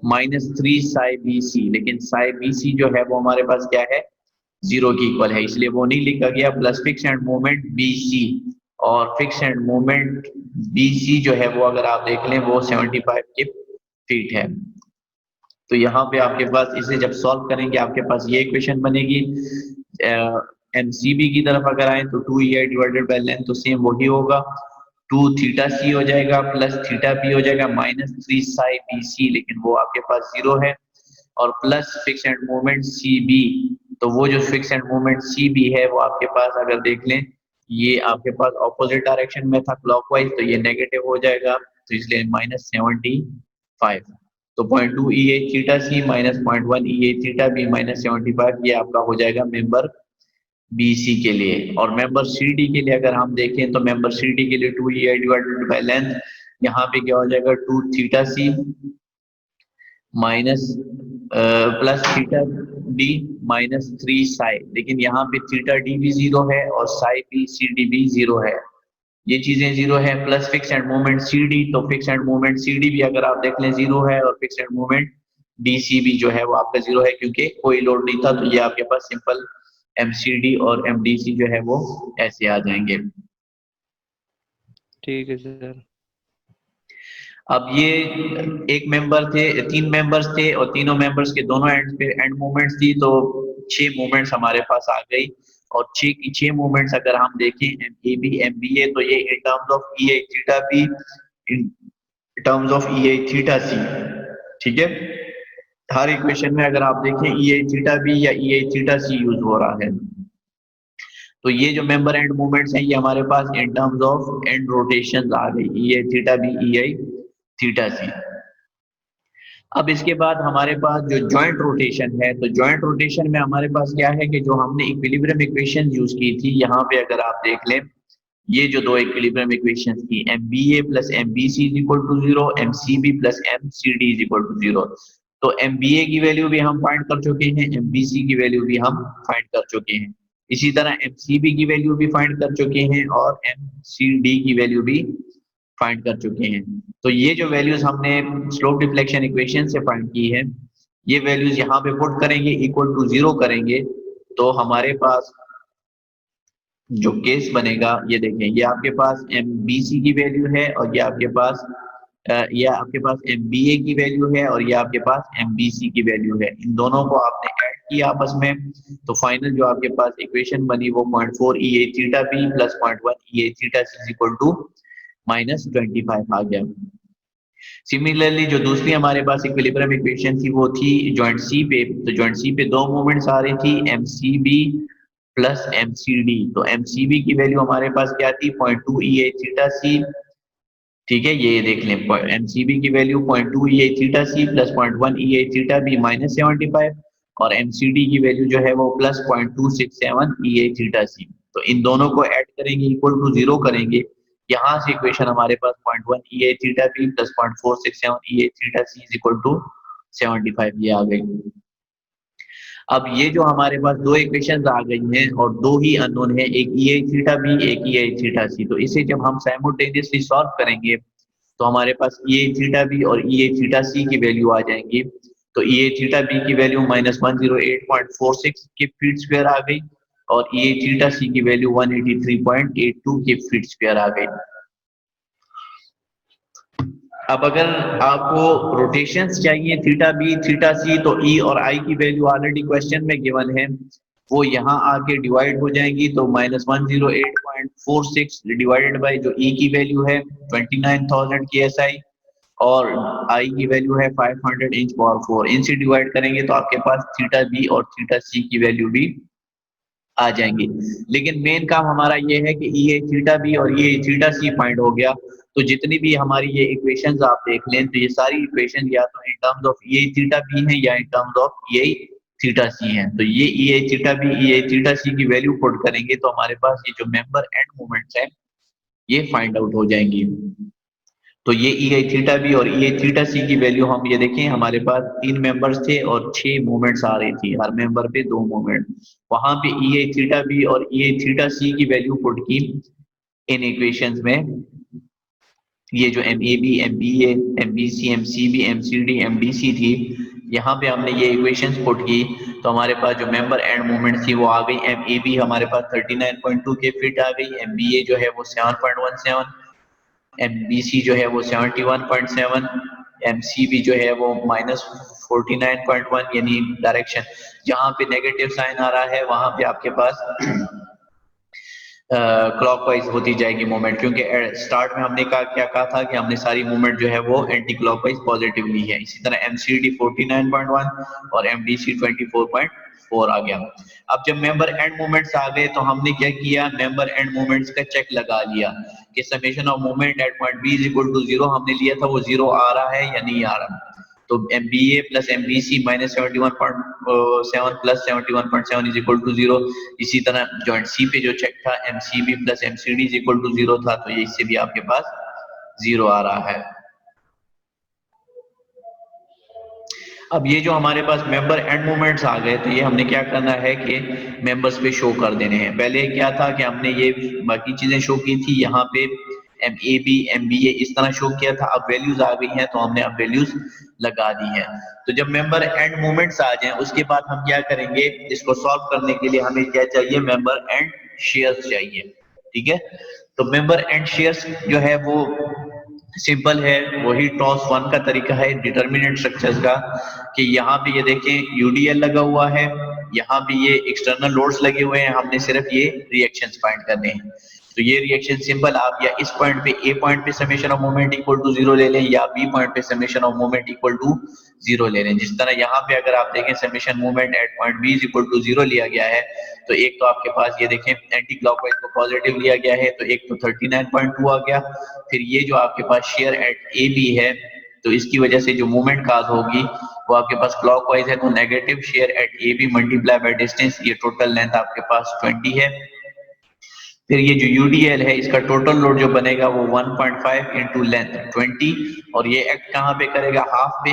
minus 3 psi BC, लेकिन साई BC जो है वो हमारे पास क्या है, 0 की इक्वल है, इसलिए वो नहीं लिखा गया, plus fix end movement BC, और फिक्स एंड मूवमेंट BC जो है वो अगर आप देख लें वो 75 के फीट है। तो यहाँ पे आपके पास इसे जब सॉल्व करेंगे आपके पास ये इक्वेशन बनेगी। MCB की तरफ अगर आए तो 2EI डिवाइडेड बाय लेंथ तो सेम वही होगा, 2 थीटा सी हो जाएगा प्लस थीटा बी हो जाएगा माइनस 3 साई BC, लेकिन वो आपके पास 0 है, और plus fix end movement CB, तो वो जो फिक्स एंड मूवमेंट CB है वो आपके पास अगर देख लें ये आपके पास ऑपोजिट डायरेक्शन में था क्लॉकवाइज, तो ये नेगेटिव हो जाएगा, तो इसलिए माइनस 75। तो 0.2 EA theta C minus 0.1 EA theta B minus 75, ये आपका हो जाएगा मेंबर BC के लिए। और मेंबर CD के लिए अगर हम देखें तो मेंबर CD के लिए 2 EI डिवाइडेड बाय लेंथ, यहाँ पे क्या हो जाएगा 2 theta C minus plus theta D minus 3 psi, लेकिन यहाँ पे थीटा डी भी 0 है और साई बी सी डी भी 0 है, ये चीजें जीरो है, plus fix end movement CD, तो फिक्स एंड मूवमेंट CD भी अगर आप देख लें जीरो है, और फिक्स एंड मूवमेंट DC भी जो है वो आपका जीरो है, क्योंकि कोई लोड नहीं था, तो ये आपके पास सिंपल MCD और MDC जो है वो ऐसे आ जाएंगे। ठीक है सर। अब ये एक मेंबर थे, तीन मेंबर्स थे, और तीनों मेंबर्स के दोनों एंड पे एंड मूवमेंट्स थी, तो 6 मूवमेंट्स हमारे पास आ गई। और 6 की 6 मूवमेंट्स अगर हम देखें MAB MBA, तो ये इन terms of EA theta B, in terms of EA theta C, ठीक है। हर इक्वेशन में अगर आप देखें EA थीटा B या EA थीटा C यूज हो रहा है। तो ये जो मेंबर एंड मूवमेंट्स हैं, ये हमारे पास in terms of end rotation आ गई, EA theta B EA theta C। अब इसके बाद हमारे पास जो जॉइंट रोटेशन है, तो जॉइंट रोटेशन में हमारे पास क्या है कि जो हमने इक्विलिब्रियम इक्वेशन यूज की थी, यहाँ पे अगर आप देख लें, ये जो दो इक्विलिब्रियम इक्वेशन थी, MBA plus MBC is equal to 0, MCB plus MCD is equal to 0। तो MBA की वैल्यू भी हम फाइंड कर चुके हैं, MBC की वैल्यू भी हम फाइंड कर चुके हैं, इसी तरह MCB की वैल्यू भी फाइंड कर चुके हैं, और MCD की वैल्यू भी फाइंड कर चुके हैं। तो ये जो वैल्यूज हमने स्लोप डिफ्लेक्शन इक्वेशन से फाइंड की है, ये वैल्यूज यहाँ पे पुट करेंगे, इक्वल टू 0 करेंगे, तो हमारे पास जो केस बनेगा, ये देखें, ये आपके पास MBC की वैल्यू है, और ये आपके पास MBA की वैल्यू है, और ये आपके पास MBC की वैल्यू है। इन दोनों को आपने ऐड किया आपस में, तो फाइनल जो आपके पास इक्वेशन बनी वो 0.4 EA theta B plus 0.1 EA theta C is equal to -25 आ गया। सिमिलरली जो दूसरी हमारे पास इक्विलिब्रियम इक्वेशन थी, वो थी जॉइंट C पे, तो जॉइंट C पे दो मूवमेंट्स आ रही थी, MCB प्लस MCD। तो MCB की वैल्यू हमारे पास क्या थी, 0.2 EA थीटा C, ठीक है, ये देख लें, MCB की value 0.2 EA theta C plus 0.1 EA theta B -75, और MCD की वैल्यू जो है वो प्लस 0.267 EA थीटा C। तो इन दोनों को ऐड करेंगे, इक्वल टू 0 करेंगे, यहाँ से इक्वेशन हमारे पास 0.1 EA theta B plus 0.467 EA theta C is equal to 75, ये आ गई। अब ये जो हमारे पास दो इक्वेशंस आ गई हैं, और दो ही अननोन है, एक EA थीटा B, एक EA थीटा C, तो इसे जब हम साइमल्टेनियसली सॉल्व करेंगे, तो हमारे पास EA थीटा B और EA थीटा C की वैल्यू आ जाएंगी। तो EA थीटा B की वैल्यू -108.46 के फीट स्क्वायर आ गई, और EA थीटा C की वैल्यू 183.82 के फीट स्क्वायर आ गई। अब अगर आपको रोटेशंस चाहिए थीटा B थीटा C, तो E और I की वैल्यू ऑलरेडी क्वेश्चन में गिवन है, वो यहाँ आके डिवाइड हो जाएंगी, तो -108.46 डिवाइडेड बाय जो E की वैल्यू है 29,000 की SI, और I की वैल्यू है 500 इंच पावर 4, इनसे डिवाइड करेंगे तो आपके पास थीटा B और थीटा C की वैल्यू भी आ जाएंगी। लेकिन मेन काम हमारा ये है कि EA थीटा B और EA थीटा C फाइंड हो गया, तो जितनी भी हमारी ये इक्वेशंस आप देख लें, तो ये सारी इक्वेशन या तो इन terms of EA theta B हैं, या इन terms of EA theta C हैं। तो ये EA theta B EA theta C की वैल्यू पुट करेंगे, तो हमारे पास ये जो मेंबर एंड मोमेंट्स हैं, ये फाइंड आउट हो जाएंगी। तो ये EA थीटा B और EA थीटा C की वैल्यू हम ये देखें, हमारे पास 3 मेंबर्स थे और 6 मूवमेंट्स आ रही थी, हर मेंबर पे 2 मूवमेंट, वहां पे EA थीटा B और EA थीटा C की वैल्यू पुट की इन इक्वेशंस में। ये जो MAB MBA MBC MCB MCD MDC थी, यहाँ पे हमने ये इक्वेशंस पुट की, तो हमारे पास जो मेंबर एंड मूवमेंट थी वो आ गई। MAB हमारे पास 39.2 के फीट आ गई, MBA जो है वो 7.17, MBC जो है वो 71.7, MCB जो है वो -49.1, यानी डायरेक्शन जहाँ पे नेगेटिव साइन आ रहा है, वहां पे आपके पास क्लॉकवाइज होती जाएगी मूवमेंट, क्योंकि स्टार्ट में हमने क्या कहा था कि हमने सारी मूवमेंट जो है वो एंटी क्लॉकवाइज पॉजिटिव ली है। इसी तरह MCD 49.1 और MDC 24.4 आ गया। अब जब मेंबर एंड मूवमेंट्स आ गए, तो हमने क्या किया, मेंबर एंड मूवमेंट्स का चेक लगा लिया कि summation of movement at point B is equal to 0 हमने लिया था, वो 0 आ रहा है या नहीं आ रहा। तो MBA plus MBC -71.7 plus 71.7 is equal to 0। इसी तरह जॉइंट C पे जो चेक था, MCB plus MCD is equal to 0 था, तो ये इससे भी आपके पास 0 आ रहा है। अब ये जो हमारे पास मेंबर एंड मूवमेंट्स आ गए, तो ये हमने क्या करना है कि मेंबर्स पे शो कर देने हैं। पहले क्या था कि हमने ये बाकी चीजें शो की थी, यहाँ पे MAB MBA इस तरह शो किया था। अब वैल्यूज आ गई हैं तो हमने अब वैल्यूज लगा दी हैं। तो जब मेंबर एंड मूवमेंट्स आ जाएं उसके बाद हम क्या करेंगे, इसको सॉल्व करने के लिए हमें क्या चाहिए, मेंबर एंड शेयर्स चाहिए। ठीक है, तो मेंबर एंड शेयर्स जो है वो सिंपल है, वही टॉस वन का तरीका है डिटर्मिनेंट स्ट्रक्चर्स का, कि यहाँ पे ये देखें यूडीएल लगा हुआ है, यहाँ पे ये एक्सटर्नल लोड्स लगे हुए हैं, हमने सिर्फ ये रिएक्शंस फाइंड करने हैं। तो ये रिएक्शन सिंपल, आप या इस पॉइंट पे ए पॉइंट पे summation of moment equal to 0 ले लें, या बी पॉइंट पे summation of moment equal to 0 ले लें। जिस तरह यहाँ पे अगर आप देखें summation moment at point B is equal to 0 लिया गया है, तो एक तो आपके पास ये देखें एंटी क्लॉकवाइज को पॉजिटिव लिया गया है, तो एक तो 39.2 आ गया। फिर ये जो आपके पास शेयर एट ए बी है, तो इसकी वजह से जो मूवमेंट काज होगी वो आपके पास क्लॉकवाइज है, तो negative shear at A B multiply by distance, ये टोटल लेंथ आपके पास 20 है। फिर ये जो यूडीएल है इसका टोटल लोड जो बनेगा वो 1.5 इंटू लेंथ 20, और ये एक्ट कहाँ पे करेगा, हाफ पे,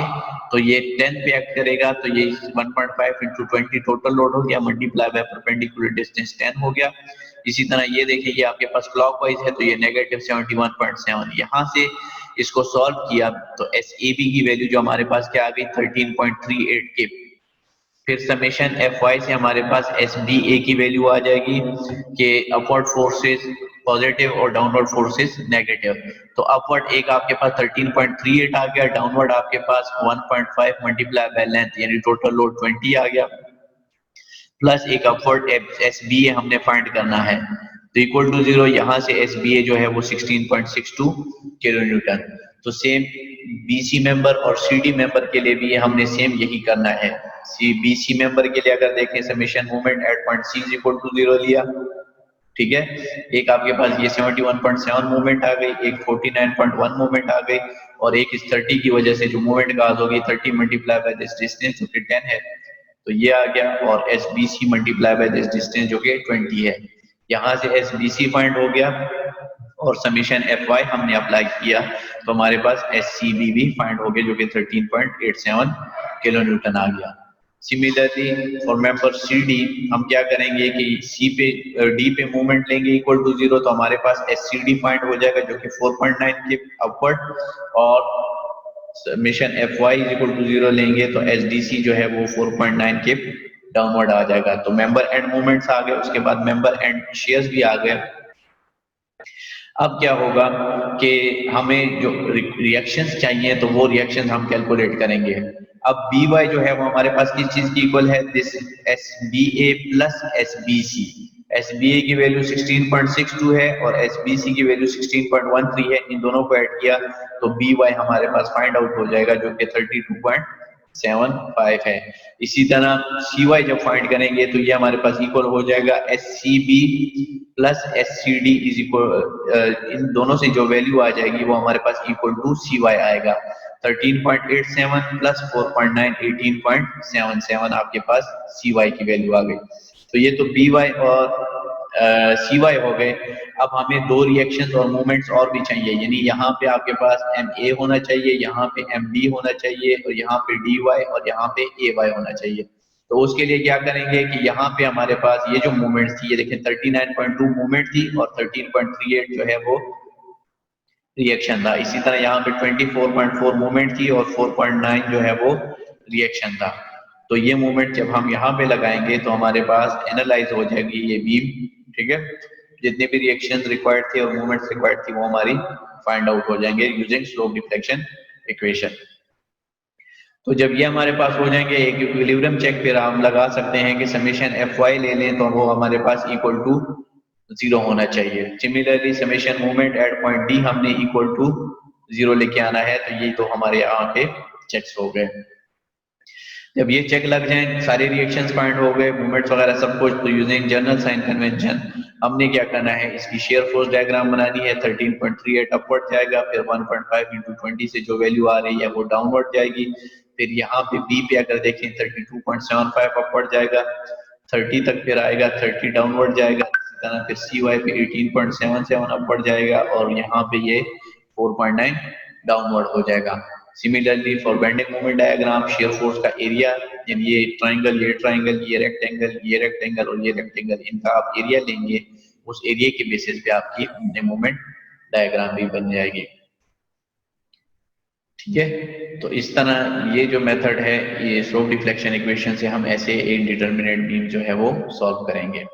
तो ये 10 पे एक्ट करेगा, तो ये 1.5 इंटू 20 टोटल लोड हो गया, मल्टीप्लाई बाय परपेंडिकुलर डिस्टेंस 10 हो गया। इसी तरह ये देखिए ये आपके पास क्लॉकवाइज है, तो ये नेगेटिव 71.7। यहाँ से इसको सॉल्व किया तो एस ए बी की वैल्यू जो हमारे पास क्या आ गई 13.38 के। फिर समेशन एफ वाई से हमारे पास एस बी ए की वैल्यू आ जाएगी कि अपवर्ड फोर्सेस पॉजिटिव और डाउनवर्ड फोर्सेस नेगेटिव। तो अपवर्ड एक आपके पास 13.38 आ गया, डाउनवर्ड आपके पास 1.5 मल्टीप्लाई बाय लेंथ यानी टोटल लोड 20 आ गया, प्लस एक अपवर्ड एस बी ए हमने फाइंड करना है, तो इक्वल टू 0। यहाँ से एस बी ए जो है वो 16.62 किलो न्यूटन। तो सेम बीसी मेंबर और सीडी मेंबर के लिए भी हमने सेम यही करना है। बीसी मेंबर के लिए अगर देखें summation movement at point C is equal to 0 लिया, ठीक है, एक आपके पास ये 71.7 मूवमेंट आ गई, एक 49.1 मूवमेंट आ गई, और एक इस 30 की वजह से जो मूवमेंट काज होगी 30 मल्टीप्लाई बाय दिस डिस्टेंस जो कि 10 है, तो ये आ गया, और S B C multiply by this distance जो कि 20 है। यहाँ से एस बी सी फाइंड हो गया और समीशन एफ वाई हमने अप्लाई किया, तो हमारे पास एस सी बी भी फाइंड हो गया जो कि 13.87 किलो न्यूटन आ गया। Similarly for member C D हम क्या करेंगे कि सी पे डी पे मूवमेंट लेंगे इक्वल टू 0, तो हमारे पास एस सी डी फाइंड हो जाएगा जो कि 4.9 के अपवर्ड, और summation F Y is equal to 0 लेंगे तो एस डी सी जो है वो 4.9 के डाउनवर्ड आ जाएगा। तो मेंबर एंड मूवमेंट्स आ गए, उसके बाद मेंबर एंड शेयर्स भी आ गए। अब क्या होगा कि हमें जो रिएक्शंस चाहिए तो वो रिएक्शंस हम कैलकुलेट करेंगे। अब बी वाई जो है वो हमारे पास किस चीज की इक्वल है, this S B A plus S B C. S B A की वैल्यू 16.62 है और एस बी सी की वैल्यू 16.13 है, इन दोनों को ऐड किया तो बी वाई हमारे पास फाइंड आउट हो जाएगा जो कि 32.75 है। इसी तरह सी वाई जब फाइंड करेंगे तो ये हमारे पास इक्वल हो जाएगा S C B plus S C D is equal, इन दोनों से जो वैल्यू आ जाएगी वो हमारे पास इक्वल टू सी वाई आएगा। 13.87 प्लस 4.9 18.77 आपके पास सी वाई की वैल्यू आ गई। तो ये तो बी वाई और सी वाई हो गए। अब हमें दो रिएक्शंस और मूवमेंट्स और भी चाहिए, यानी यहाँ पे आपके पास एम ए होना चाहिए, यहाँ पे एम बी होना चाहिए, और यहाँ पे डी वाई और यहाँ पे ए वाई होना चाहिए। तो उसके लिए क्या करेंगे कि यहाँ पे हमारे पास ये जो मूवमेंट थी, ये देखें 39.2 मूवमेंट थी और 13.38 जो है वो रिएक्शन था। इसी तरह यहाँ पे 24.4 मूवमेंट थी और 4.9 जो है वो रिएक्शन था। तो ये मूवमेंट जब हम यहाँ पे लगाएंगे तो हमारे पास एनालाइज हो जाएगी ये बीम, ठीक है, जितने भी रिएक्शंस रिक्वायर्ड थे और मूवमेंट्स रिक्वायर्ड थी वो हमारी फाइंड आउट हो जाएंगे यूजिंग स्लोप डिफ्लेक्शन इक्वेशन। तो जब ये हमारे पास हो जाएंगे, एक इक्विलिब्रियम चेक फिर हम लगा सकते हैं कि समेशन एफ वाई ले लें तो वो हमारे पास इक्वल टू 0 होना चाहिए। Similarly summation movement at point D हमने इक्वल टू 0 लेके आना है। तो ये तो हमारे यहाँ पे चेक्स हो गए। जब ये चेक लग जाए, सारे रिएक्शंस फाइंड हो गए, मूवमेंट्स वगैरह सब कुछ, तो यूजिंग जनरल साइन कन्वेंशन हमने क्या करना है, इसकी शेयर फोर्स डायग्राम बनानी है। 13.38 अपवर्ड जाएगा, फिर 1.5 इंटू 20 से जो वैल्यू आ रही है वो डाउनवर्ड जाएगी। फिर यहाँ पे बी पे अगर देखें 32.75 अपवर्ड जाएगा, 30 तक फिर आएगा, 30 डाउनवर्ड जाएगा। इसी तरह फिर सी वाई पे 18.77 अपवर्ड जाएगा और यहाँ पे ये 4.9 डाउनवर्ड हो जाएगा। Similarly for bending moment diagram, shear force का एरिया, यानी ये ट्राइंगल, ये रेक्टेंगल और ये रेक्टेंगल, इनका आप एरिया लेंगे, उस एरिया के बेसिस पे आपकी बेंडिंग मोमेंट डायग्राम भी बन जाएगी। ठीक है, तो इस तरह ये जो मेथड है, ये स्लोप डिफ्लेक्शन इक्वेशन से हम ऐसे इनडिटरमिनेट बीम जो है वो सॉल्व करेंगे।